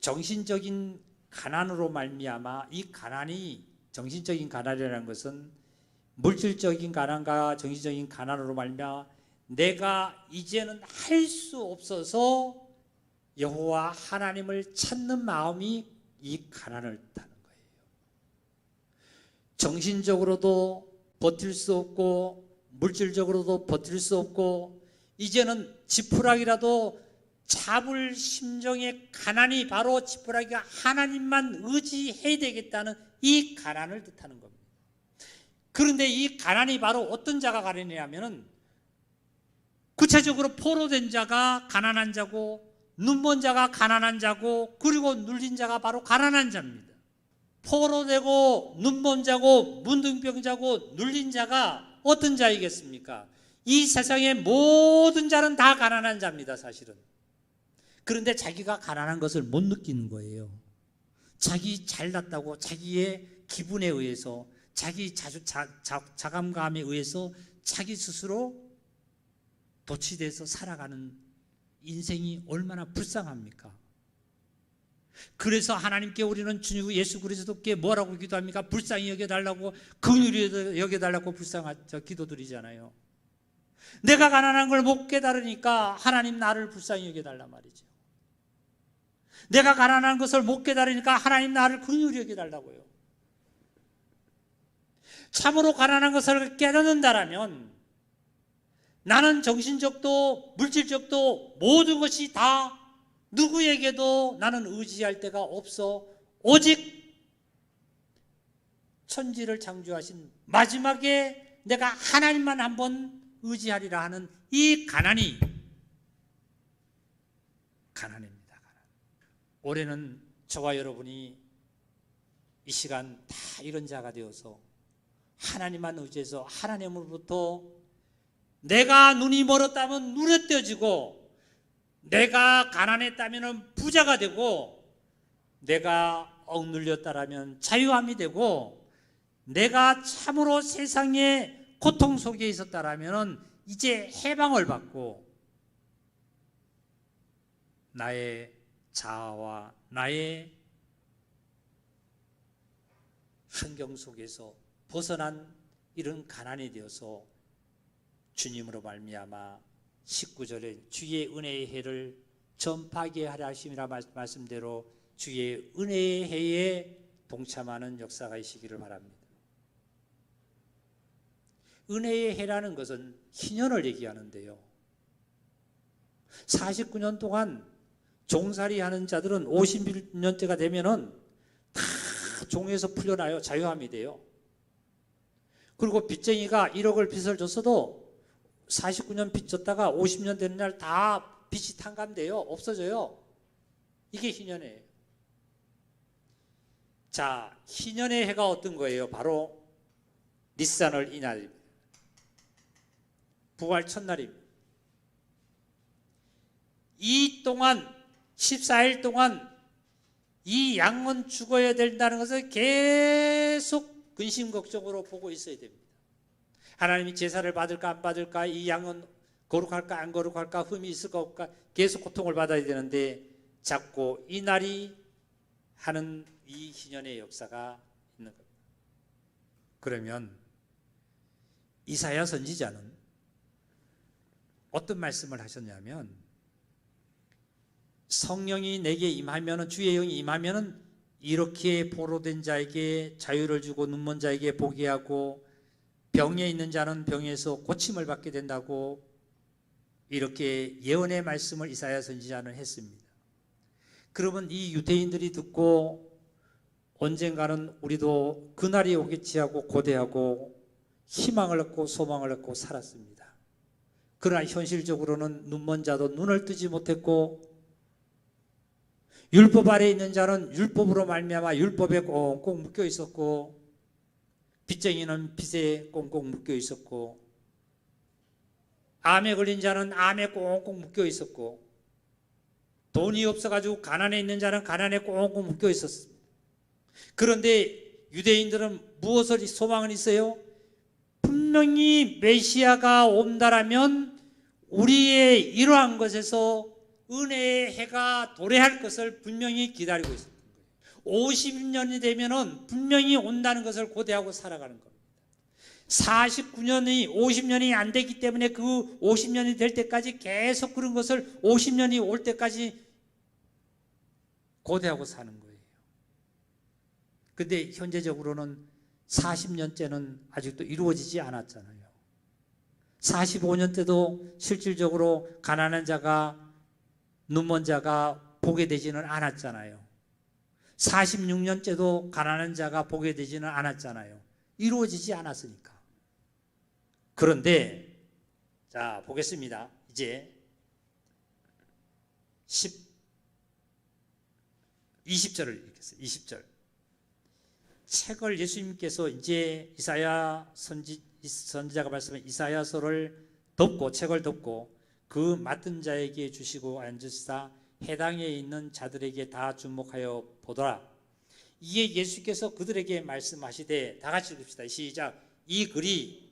정신적인 가난으로 말미암아 이 가난이 정신적인 가난이라는 것은 물질적인 가난과 정신적인 가난으로 말미암아 내가 이제는 할 수 없어서 여호와 하나님을 찾는 마음이 이 가난을 뜻하는 거예요. 정신적으로도 버틸 수 없고 물질적으로도 버틸 수 없고 이제는 지푸라기라도 잡을 심정의 가난이 바로 지푸라기가 하나님만 의지해야 되겠다는 이 가난을 뜻하는 겁니다. 그런데 이 가난이 바로 어떤 자가 가난이냐면은 구체적으로 포로된 자가 가난한 자고 눈먼 자가 가난한 자고 그리고 눌린 자가 바로 가난한 자입니다. 포로되고 눈먼 자고 문둥병자고 눌린 자가 어떤 자이겠습니까? 이 세상의 모든 자는 다 가난한 자입니다, 사실은. 그런데 자기가 가난한 것을 못 느끼는 거예요. 자기 잘났다고 자기의 기분에 의해서 자기 자감감에 의해서 자기 스스로 도취돼서 살아가는 인생이 얼마나 불쌍합니까? 그래서 하나님께 우리는 주님 예수 그리스도께 뭐라고 기도합니까? 불쌍히 여겨달라고 긍휼히 여겨달라고 기도드리잖아요. 내가 가난한 걸 못 깨달으니까 하나님 나를 불쌍히 여겨달란 말이죠. 내가 가난한 것을 못 깨달으니까 하나님 나를 긍휼히 여겨달라고요. 참으로 가난한 것을 깨닫는다라면 나는 정신적도 물질적도 모든 것이 다 누구에게도 나는 의지할 데가 없어 오직 천지를 창조하신 마지막에 내가 하나님만 한번 의지하리라 하는 이 가난이 가난입니다. 올해는 저와 여러분이 이 시간 다 이런 자가 되어서 하나님만 의지해서 하나님으로부터 내가 눈이 멀었다면 눈에 띄어지고 내가 가난했다면 부자가 되고 내가 억눌렸다면 자유함이 되고 내가 참으로 세상의 고통 속에 있었다면 이제 해방을 받고 나의 자아와 나의 환경 속에서 벗어난 이런 가난이 되어서 주님으로 말미암아 19절에 주의 은혜의 해를 전파하게 하려 하심이라 말씀대로 주의 은혜의 해에 동참하는 역사가 있으기를 바랍니다. 은혜의 해라는 것은 희년을 얘기하는데요. 49년 동안 종살이 하는 자들은 51년째가 되면은 다 종에서 풀려나요. 자유함이 돼요. 그리고 빚쟁이가 1억을 빚을 줬어도 49년 빚 졌다가 50년 되는 날 다 빚이 탕감돼요. 없어져요. 이게 희년해예요. 자, 희년의 해가 어떤 거예요? 바로 니산월 이날입니다. 부활 첫날입니다. 이 동안 14일 동안 이 양은 죽어야 된다는 것을 계속 근심 걱정으로 보고 있어야 됩니다. 하나님이 제사를 받을까 안 받을까, 이 양은 거룩할까 안 거룩할까, 흠이 있을까 없을까 계속 고통을 받아야 되는데 자꾸 이 날이 하는 이 희년의 역사가 있는 겁니다. 그러면 이사야 선지자는 어떤 말씀을 하셨냐면 성령이 내게 임하면은 주의 영이 임하면은 이렇게 포로된 자에게 자유를 주고 눈먼 자에게 보게 하고 병에 있는 자는 병에서 고침을 받게 된다고 이렇게 예언의 말씀을 이사야 선지자는 했습니다. 그러면 이 유대인들이 듣고 언젠가는 우리도 그날이 오겠지 하고 고대하고 희망을 얻고 소망을 얻고 살았습니다. 그러나 현실적으로는 눈먼 자도 눈을 뜨지 못했고 율법 아래 있는 자는 율법으로 말미암아 율법에 꽁꽁 묶여 있었고 빚쟁이는 빚에 꽁꽁 묶여 있었고 암에 걸린 자는 암에 꽁꽁 묶여 있었고, 돈이 없어가지고 가난해 있는 자는 가난에 꽁꽁 묶여 있었습니다. 그런데 유대인들은 무엇을 소망은 있어요? 분명히 메시아가 온다라면 우리의 이러한 것에서 은혜의 해가 도래할 것을 분명히 기다리고 있었던 거예요. 50년이 되면은 분명히 온다는 것을 고대하고 살아가는 겁니다. 49년이 50년이 안 되기 때문에 그 50년이 될 때까지 계속 그런 것을 50년이 올 때까지 고대하고 사는 거예요. 근데 현재적으로는 40년째는 아직도 이루어지지 않았잖아요. 45년 때도 실질적으로 가난한 자가, 눈먼 자가 보게 되지는 않았잖아요. 46년째도 가난한 자가 보게 되지는 않았잖아요. 이루어지지 않았으니까. 그런데 자 보겠습니다. 이제 20절을 읽겠습니다. 20절. 책을 예수님께서 이제 이사야 선지자가 말씀한 이사야서를 덮고, 책을 덮고 그 맡은 자에게 주시고 앉으시다 해당에 있는 자들에게 다 주목하여 보더라. 이에 예수께서 그들에게 말씀하시되, 다 같이 읽읍시다. 시작. 이 글이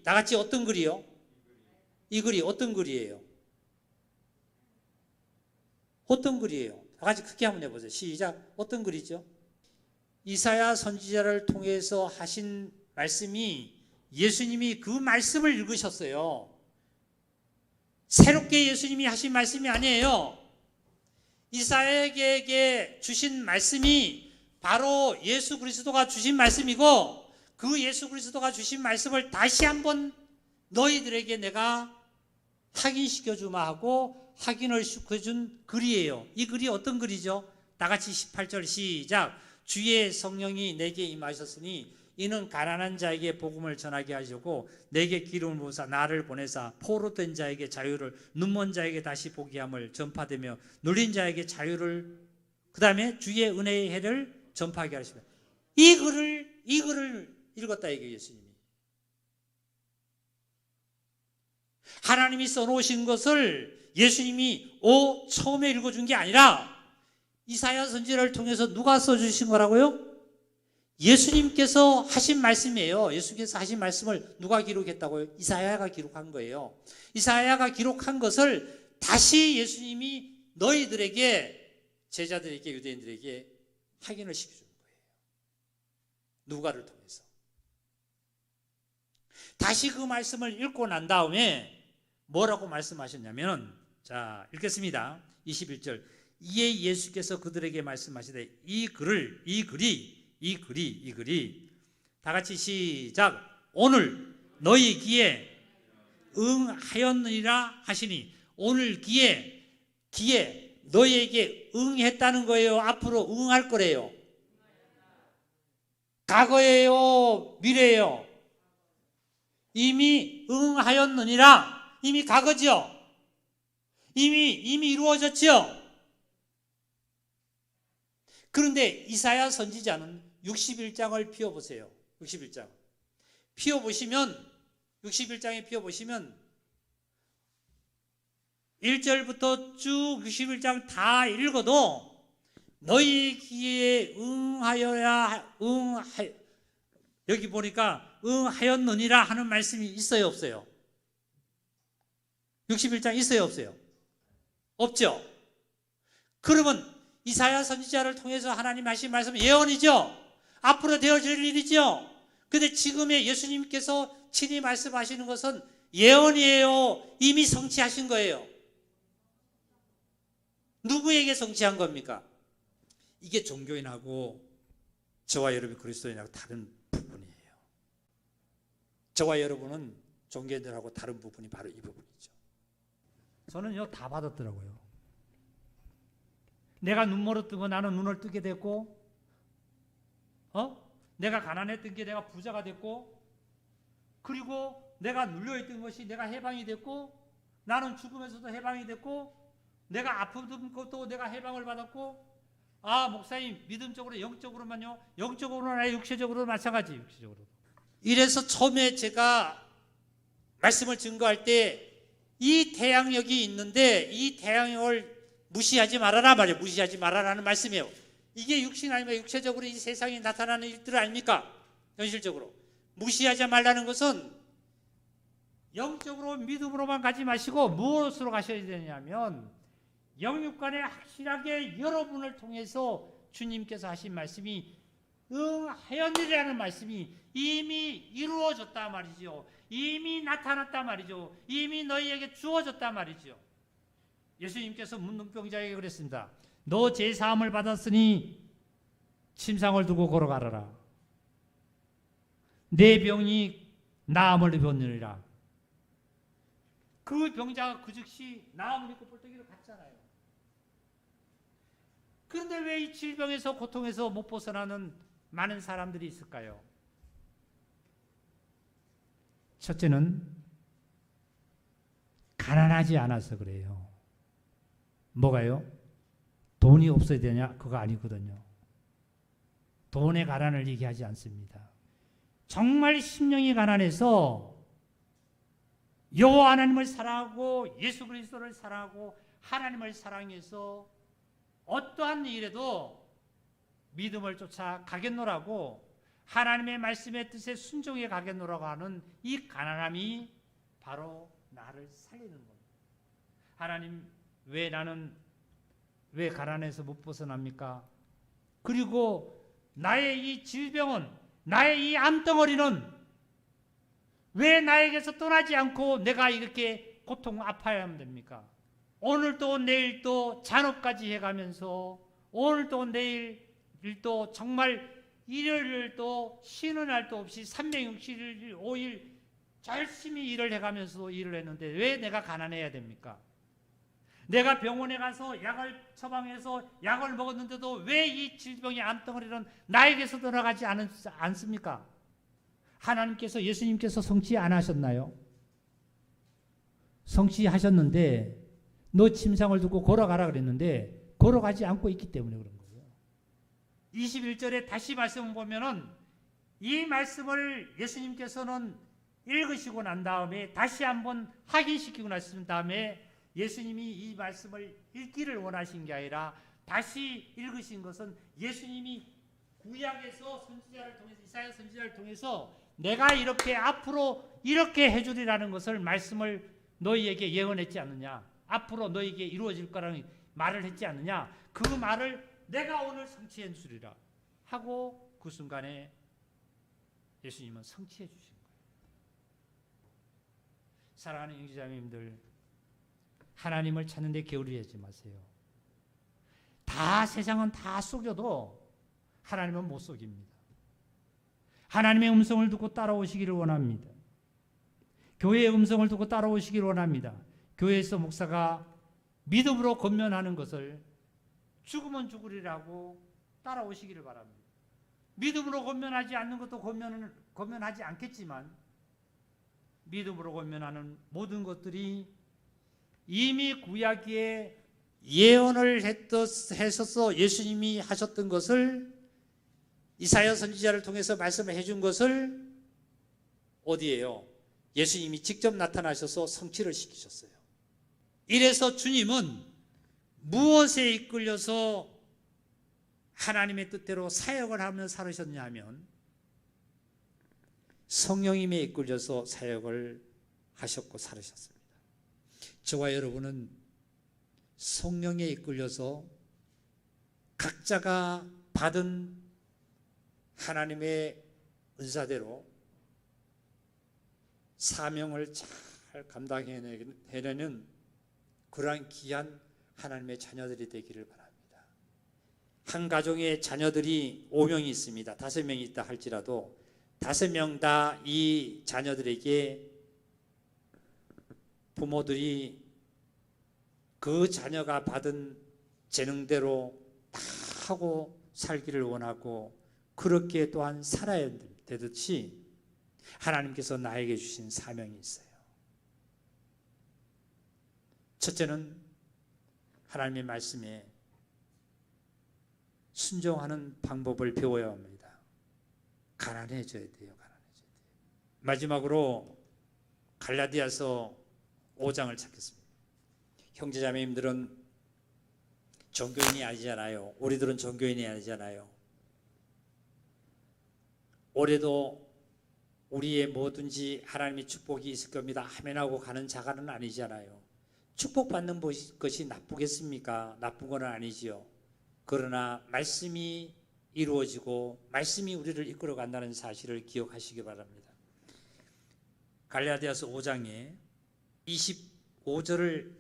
다 같이 어떤 글이요? 이 글이 어떤 글이에요? 어떤 글이에요? 다 같이 크게 한번 해보세요. 시작. 어떤 글이죠? 이사야 선지자를 통해서 하신 말씀이, 예수님이 그 말씀을 읽으셨어요. 새롭게 예수님이 하신 말씀이 아니에요. 이사야에게 주신 말씀이 바로 예수 그리스도가 주신 말씀이고, 그 예수 그리스도가 주신 말씀을 다시 한번 너희들에게 내가 확인시켜주마 하고 확인을 시켜준 글이에요. 이 글이 어떤 글이죠? 다 같이 18절 시작. 주의 성령이 내게 임하셨으니 이는 가난한 자에게 복음을 전하게 하시고 내게 기름을 부으사 나를 보내사 포로된 자에게 자유를, 눈먼 자에게 다시 보게 함을 전파되며 눌린 자에게 자유를, 그 다음에 주의 은혜의 해를 전파하게 하십니다. 이 글을 읽었다 이게 예수님이. 하나님이 써놓으신 것을 예수님이 처음에 읽어준 게 아니라 이사야 선지자를 통해서 누가 써주신 거라고요? 예수님께서 하신 말씀이에요. 예수께서 하신 말씀을 누가 기록했다고요? 이사야가 기록한 거예요. 이사야가 기록한 것을 다시 예수님이 너희들에게, 제자들에게, 유대인들에게 확인을 시켜주는 거예요. 누가를 통해서. 다시 그 말씀을 읽고 난 다음에 뭐라고 말씀하셨냐면, 자 읽겠습니다. 21절. 이에 예수께서 그들에게 말씀하시되 이 글이 다 같이 시작. 오늘 너희 귀에 응하였느니라 하시니, 오늘 귀에 너희에게 응했다는 거예요? 앞으로 응할 거래요? 과거예요? 미래예요? 이미 응하였느니라. 이미 과거죠? 이미 이루어졌죠? 그런데 이사야 선지자는 61장을 펴보세요. 61장. 펴보시면 61장에 펴보시면 1절부터 쭉 61장 다 읽어도 너희 귀에 여기 보니까 응하였느니라 하는 말씀이 있어요, 없어요? 61장 있어요, 없어요? 없죠? 그러면 이사야 선지자를 통해서 하나님 하신 말씀은 예언이죠? 앞으로 되어질 일이죠? 근데 지금의 예수님께서 친히 말씀하시는 것은 예언이에요? 이미 성취하신 거예요? 누구에게 성취한 겁니까? 이게 종교인하고 저와 여러분이 그리스도인하고 다른 부분이에요. 저와 여러분은 종교인들하고 다른 부분이 바로 이 부분이죠. 저는요 다 받았더라고요. 내가 눈물을 뜨고 나는 눈을 뜨게 됐고, 내가 가난했던 게 내가 부자가 됐고, 그리고 내가 눌려있던 것이 내가 해방이 됐고, 나는 죽음에서도 해방이 됐고, 내가 아픈 것도 내가 해방을 받았고, 목사님 믿음적으로 영적으로만요, 영적으로는 아니라 육체적으로도 마찬가지. 육체적으로. 이래서 처음에 제가 말씀을 증거할 때 이 태양력이 있는데 이 태양력을 무시하지 말아라 말이에요. 무시하지 말아라는 말씀이에요. 이게 육신 아닙니까? 육체적으로 이 세상에 나타나는 일들 아닙니까? 현실적으로. 무시하지 말라는 것은 영적으로 믿음으로만 가지 마시고 무엇으로 가셔야 되냐면 영육간에 확실하게 여러분을 통해서 주님께서 하신 말씀이 하였느라는 말씀이 이미 이루어졌단 말이죠. 이미 나타났단 말이죠. 이미 너희에게 주어졌단 말이죠. 예수님께서 문둥병자에게 그랬습니다. 너 죄사함을 받았으니 침상을 두고 걸어가라. 내 병이 나음을 입었느니라. 그 병자가 그 즉시 나음을 입고 뿔떡이로 갔잖아요. 그런데 왜 이 질병에서 고통에서 못 벗어나는 많은 사람들이 있을까요? 첫째는 가난하지 않아서 그래요. 뭐가요? 돈이 없어야 되냐? 그거 아니거든요. 돈의 가난을 얘기하지 않습니다. 정말 심령이 가난해서 여호와 하나님을 사랑하고 예수 그리스도를 사랑하고 하나님을 사랑해서 어떠한 일에도 믿음을 쫓아 가겠노라고 하나님의 말씀의 뜻에 순종해 가겠노라고 하는 이 가난함이 바로 나를 살리는 겁니다. 하나님, 왜 나는 왜 가난해서 못 벗어납니까? 그리고 나의 이 질병은, 나의 이 암덩어리는 왜 나에게서 떠나지 않고 내가 이렇게 고통 아파야 됩니까? 오늘도 내일도 잔업까지 해가면서 오늘도 내일도 정말 일요일도 쉬는 날도 없이 360일 5일 열심히 일을 해가면서 일을 했는데 왜 내가 가난해야 됩니까? 내가 병원에 가서 약을 처방해서 약을 먹었는데도 왜 이 질병의 암덩어리는 나에게서 돌아가지 않습니까? 하나님께서, 예수님께서 성취 안 하셨나요? 성취하셨는데 너 침상을 두고 걸어가라 그랬는데 걸어가지 않고 있기 때문에 그런 거예요. 21절에 다시 말씀을 보면은 이 말씀을 예수님께서는 읽으시고 난 다음에 다시 한번 확인시키고 나신 다음에 예수님이 이 말씀을 읽기를 원하신 게 아니라 다시 읽으신 것은 예수님이 구약에서 선지자를 통해서, 이사야 선지자를 통해서 내가 이렇게 앞으로 이렇게 해주리라는 것을 말씀을 너희에게 예언했지 않느냐, 앞으로 너희에게 이루어질 거라는 말을 했지 않느냐, 그 말을 내가 오늘 성취해 주리라 하고 그 순간에 예수님은 성취해 주신 거예요. 사랑하는 형제자매님들, 하나님을 찾는 데 게으르지 마세요. 세상은 다 속여도 하나님은 못 속입니다. 하나님의 음성을 듣고 따라오시기를 원합니다. 교회의 음성을 듣고 따라오시기를 원합니다. 교회에서 목사가 믿음으로 권면하는 것을 죽으면 죽으리라고 따라오시기를 바랍니다. 믿음으로 권면하지 않는 것도 권면하지 않겠지만 믿음으로 권면하는 모든 것들이 이미 구약에 예언을 했어서 예수님이 하셨던 것을 이사야 선지자를 통해서 말씀을 해준 것을 어디에요? 예수님이 직접 나타나셔서 성취를 시키셨어요. 이래서 주님은 무엇에 이끌려서 하나님의 뜻대로 사역을 하며 살으셨냐 하면 성령님에 이끌려서 사역을 하셨고 살으셨습니다. 저와 여러분은 성령에 이끌려서 각자가 받은 하나님의 은사대로 사명을 잘 감당해내는 그러한 귀한 하나님의 자녀들이 되기를 바랍니다. 한 가정에 자녀들이 5명이 있습니다. 5명이 있다 할지라도 5명 다 이 자녀들에게 부모들이 그 자녀가 받은 재능대로 다 하고 살기를 원하고 그렇게 또한 살아야 되듯이 하나님께서 나에게 주신 사명이 있어요. 첫째는 하나님의 말씀에 순종하는 방법을 배워야 합니다. 가난해져야 돼요. 가난해져야 돼요. 마지막으로 갈라디아서 5장을 찾겠습니다. 형제자매님들은 종교인이 아니잖아요. 우리들은 종교인이 아니잖아요. 올해도 우리의 뭐든지 하나님의 축복이 있을 겁니다 하면하고 가는 자가는 아니잖아요. 축복받는 것이 나쁘겠습니까? 나쁜 건 아니지요. 그러나 말씀이 이루어지고 말씀이 우리를 이끌어 간다는 사실을 기억하시기 바랍니다. 갈라디아서 5장에 25절을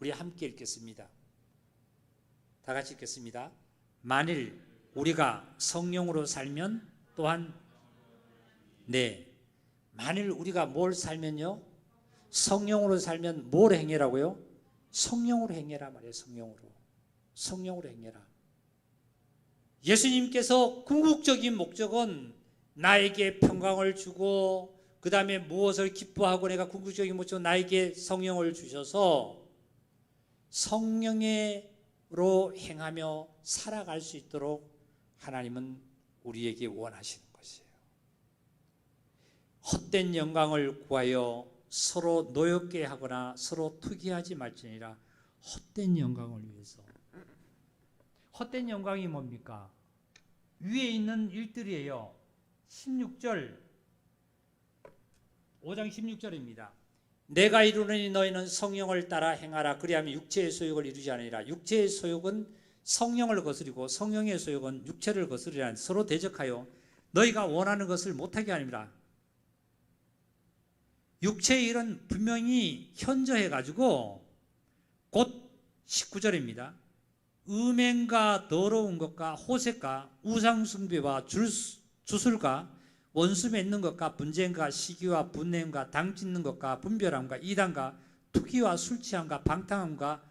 우리 함께 읽겠습니다. 다 같이 읽겠습니다. 만일 우리가 성령으로 살면 또한 만일 우리가 뭘 살면요? 성령으로 살면 뭘 행해라고요? 성령으로 행해라 말이에요. 성령으로 행해라. 예수님께서 궁극적인 목적은 나에게 평강을 주고 그 다음에 무엇을 기뻐하고 내가 궁극적인 목적은 나에게 성령을 주셔서 성령으로 행하며 살아갈 수 있도록 하나님은 우리에게 원하시는 것이에요. 헛된 영광을 구하여 서로 노엽게 하거나 서로 투기하지 말지니라. 헛된 영광을 위해서. 헛된 영광이 뭡니까? 위에 있는 일들이에요. 16절 5장 16절입니다. 내가 이루느니 너희는 성령을 따라 행하라. 그리하면 육체의 소욕을 이루지 않으리라. 육체의 소욕은 성령을 거스리고 성령의 소욕은 육체를 거스리라. 서로 대적하여 너희가 원하는 것을 못하게 하니라. 육체의 일은 분명히 현저해가지고 곧 19절입니다. 음행과 더러운 것과 호색과 우상숭배와 주술과 원수 맺는 것과 분쟁과 시기와 분냄과 당 찢는 것과 분별함과 이단과 투기와 술취함과 방탕함과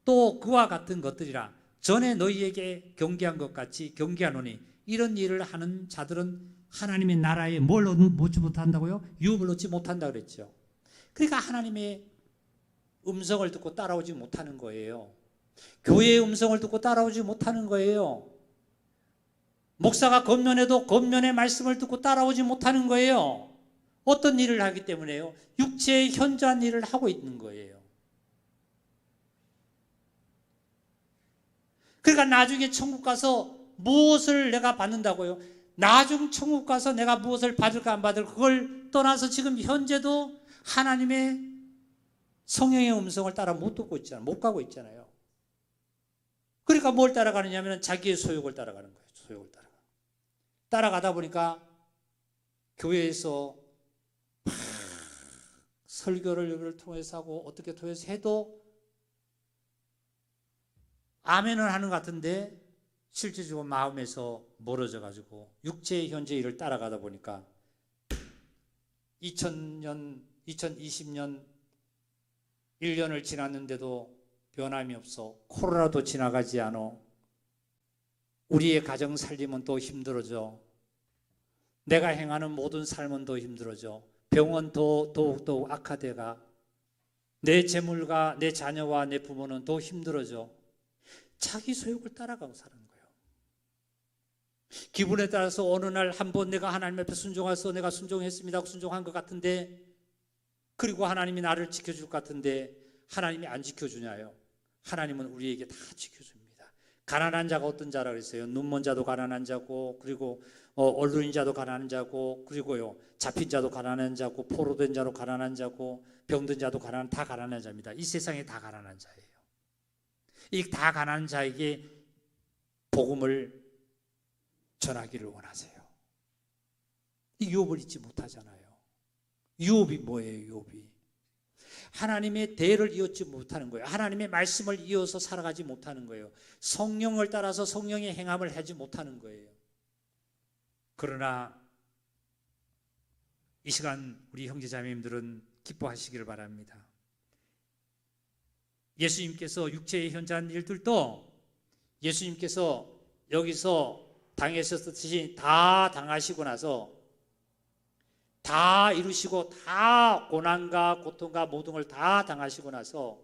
또 그와 같은 것들이라. 전에 너희에게 경계한 것 같이 경계하노니 이런 일을 하는 자들은 하나님의 나라에 뭘 얻지 못한다고요? 유업을 얻지 못한다 그랬죠. 그러니까 하나님의 음성을 듣고 따라오지 못하는 거예요. 교회의 음성을 듣고 따라오지 못하는 거예요. 목사가 권면해도 권면의 말씀을 듣고 따라오지 못하는 거예요. 어떤 일을 하기 때문에요? 육체의 현저한 일을 하고 있는 거예요. 그러니까 나중에 천국 가서 무엇을 내가 받는다고요? 나중 천국 가서 내가 무엇을 받을까 안 받을까 그걸 떠나서 지금 현재도 하나님의 성령의 음성을 따라 못 듣고 있잖아요. 못 가고 있잖아요. 그러니까 뭘 따라가느냐 하면 자기의 소욕을 따라가는 거예요. 소욕을 따라가다 보니까 교회에서 설교를 통해서 하고 어떻게 통해서 해도 아멘은 하는 것 같은데 실제적으로 마음에서 멀어져 가지고 육체의 현재 일을 따라가다 보니까 2020년 1년을 지났는데도 변함이 없어. 코로나도 지나가지 않아. 우리의 가정 살림은 또 힘들어져. 내가 행하는 모든 삶은 더 힘들어져. 병은 더욱 악화돼가. 내 재물과 내 자녀와 내 부모는 더 힘들어져. 자기 소욕을 따라가고 사는 거예요. 기분에 따라서 어느 날 한번 내가 하나님 앞에 순종해서 내가 순종했습니다. 순종한 것 같은데 그리고 하나님이 나를 지켜줄 것 같은데 하나님이 안 지켜주냐요. 하나님은 우리에게 다 지켜줍니다. 가난한 자가 어떤 자라 그랬어요? 눈먼 자도 가난한 자고 그리고 얼룩인 자도 가난한 자고 그리고요 잡힌 자도 가난한 자고 포로된 자도 가난한 자고 병든 자도 다 가난한 자입니다. 이 세상에 다 가난한 자예요. 이 다 가난한 자에게 복음을 전하기를 원하세요. 이 유업을 잊지 못하잖아요. 유업이 뭐예요? 유업이 하나님의 대를 이었지 못하는 거예요. 하나님의 말씀을 이어서 살아가지 못하는 거예요. 성령을 따라서 성령의 행함을 하지 못하는 거예요. 그러나 이 시간 우리 형제자매님들은 기뻐하시기를 바랍니다. 예수님께서 육체의 현저한 일들도 예수님께서 여기서 당하셨듯이 다 당하시고 나서 다 이루시고 다 고난과 고통과 모든 걸 다 당하시고 나서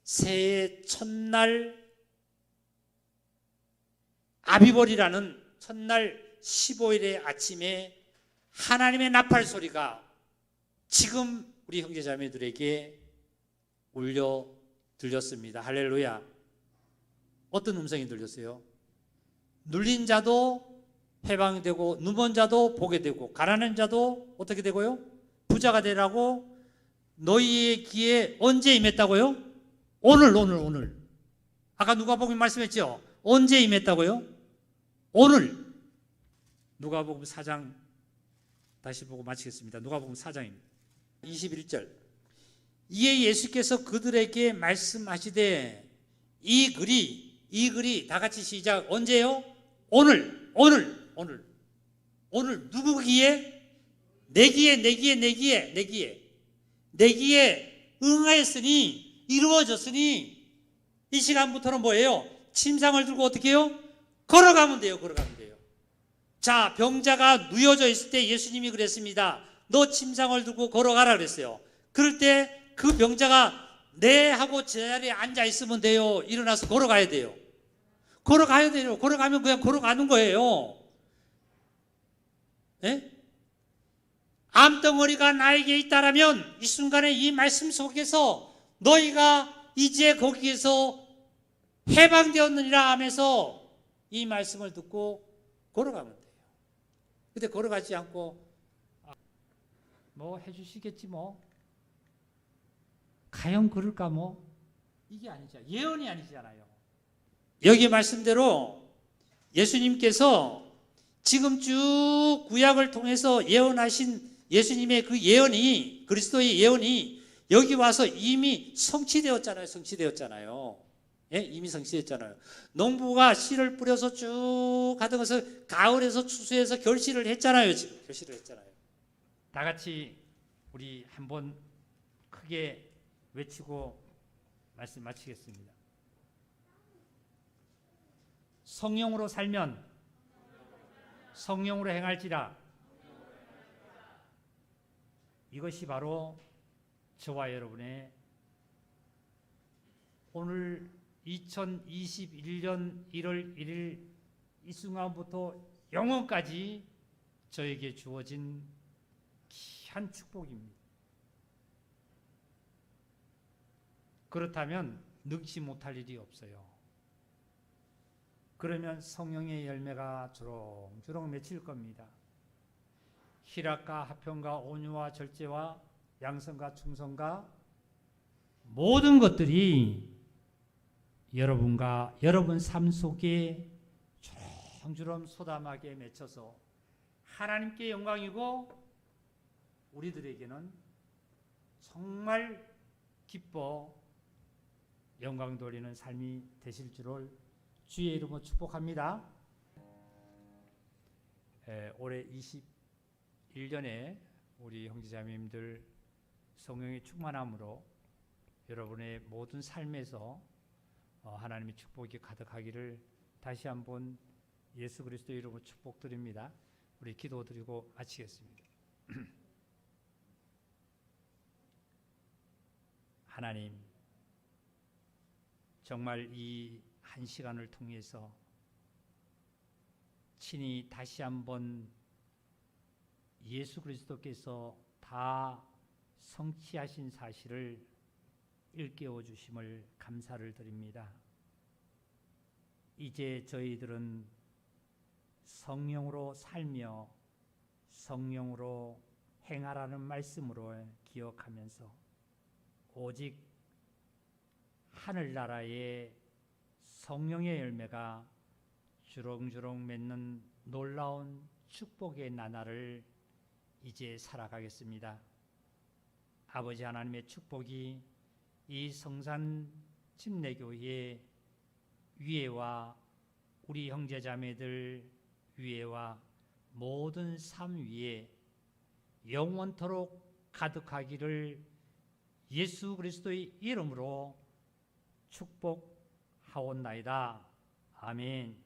새해 첫날 아비벌이라는 첫날 15일의 아침에 하나님의 나팔 소리가 지금 우리 형제자매들에게 울려 들렸습니다. 할렐루야. 어떤 음성이 들렸어요? 눌린 자도 해방되고 눈먼 자도 보게 되고 가난한 자도 어떻게 되고요? 부자가 되라고 너희의 귀에 언제 임했다고요? 오늘. 아까 누가복음 말씀했죠? 언제 임했다고요? 오늘. 누가복음 4장 다시 보고 마치겠습니다. 누가복음 4장입니다. 21절. 이에 예수께서 그들에게 말씀하시되 이 글이 다 같이 시작. 언제요? 오늘 누구 귀에? 내 귀에 응하였으니 이루어졌으니 이 시간부터는 뭐예요? 침상을 들고 어떻게 해요? 걸어가면 돼요. 자, 병자가 누워져 있을 때 예수님이 그랬습니다. 너 침상을 들고 걸어가라 그랬어요. 그럴 때 그 병자가 네 하고 제자리에 앉아 있으면 돼요. 일어나서 걸어가야 돼요. 걸어가면 그냥 걸어가는 거예요. 예? 암덩어리가 나에게 있다라면 이 순간에 이 말씀 속에서 너희가 이제 거기에서 해방되었느니라 하면서 이 말씀을 듣고 걸어가면 돼요. 근데 걸어가지 않고 뭐 해주시겠지 뭐 과연 그럴까 뭐 이게 아니죠. 예언이 아니잖아요. 여기 말씀대로 예수님께서 지금 쭉 구약을 통해서 예언하신 예수님의 그 예언이 그리스도의 예언이 여기 와서 이미 성취되었잖아요. 예? 이미 성취됐잖아요. 농부가 씨를 뿌려서 쭉 가던 것을 가을에서 추수해서 결실을 했잖아요. 지금 결실을 했잖아요. 다 같이 우리 한번 크게 외치고 말씀 마치겠습니다. 성령으로 살면 성령으로 행할지라. 이것이 바로 저와 여러분의 오늘 2021년 1월 1일 이 순간부터 영원까지 저에게 주어진 귀한 축복입니다. 그렇다면 능치 못할 일이 없어요. 그러면 성령의 열매가 주렁주렁 맺힐 겁니다. 희락과 화평과 온유와 절제와 양성과 충성과 모든 것들이 여러분과 여러분 삶 속에 주렁주렁 소담하게 맺혀서 하나님께 영광이고 우리들에게는 정말 기뻐 영광 돌리는 삶이 되실 줄을 주의 이름으로 축복합니다. 올해 21년에 우리 형제자매님들 성령의 충만함으로 여러분의 모든 삶에서 하나님의 축복이 가득하기를 다시 한번 예수 그리스도 이름으로 축복드립니다. 우리 기도드리고 마치겠습니다. 하나님, 정말 이 한 시간을 통해서 친히 다시 한번 예수 그리스도께서 다 성취하신 사실을 일깨워 주심을 감사를 드립니다. 이제 저희들은 성령으로 살며 성령으로 행하라는 말씀으로 기억하면서 오직 하늘나라의 성령의 열매가 주렁주렁 맺는 놀라운 축복의 나날을 이제 살아가겠습니다. 아버지 하나님의 축복이 이 성산 침례교회 위에와 우리 형제자매들 위에와 모든 삶 위에 영원토록 가득하기를 예수 그리스도의 이름으로 축복하옵나이다. 아멘.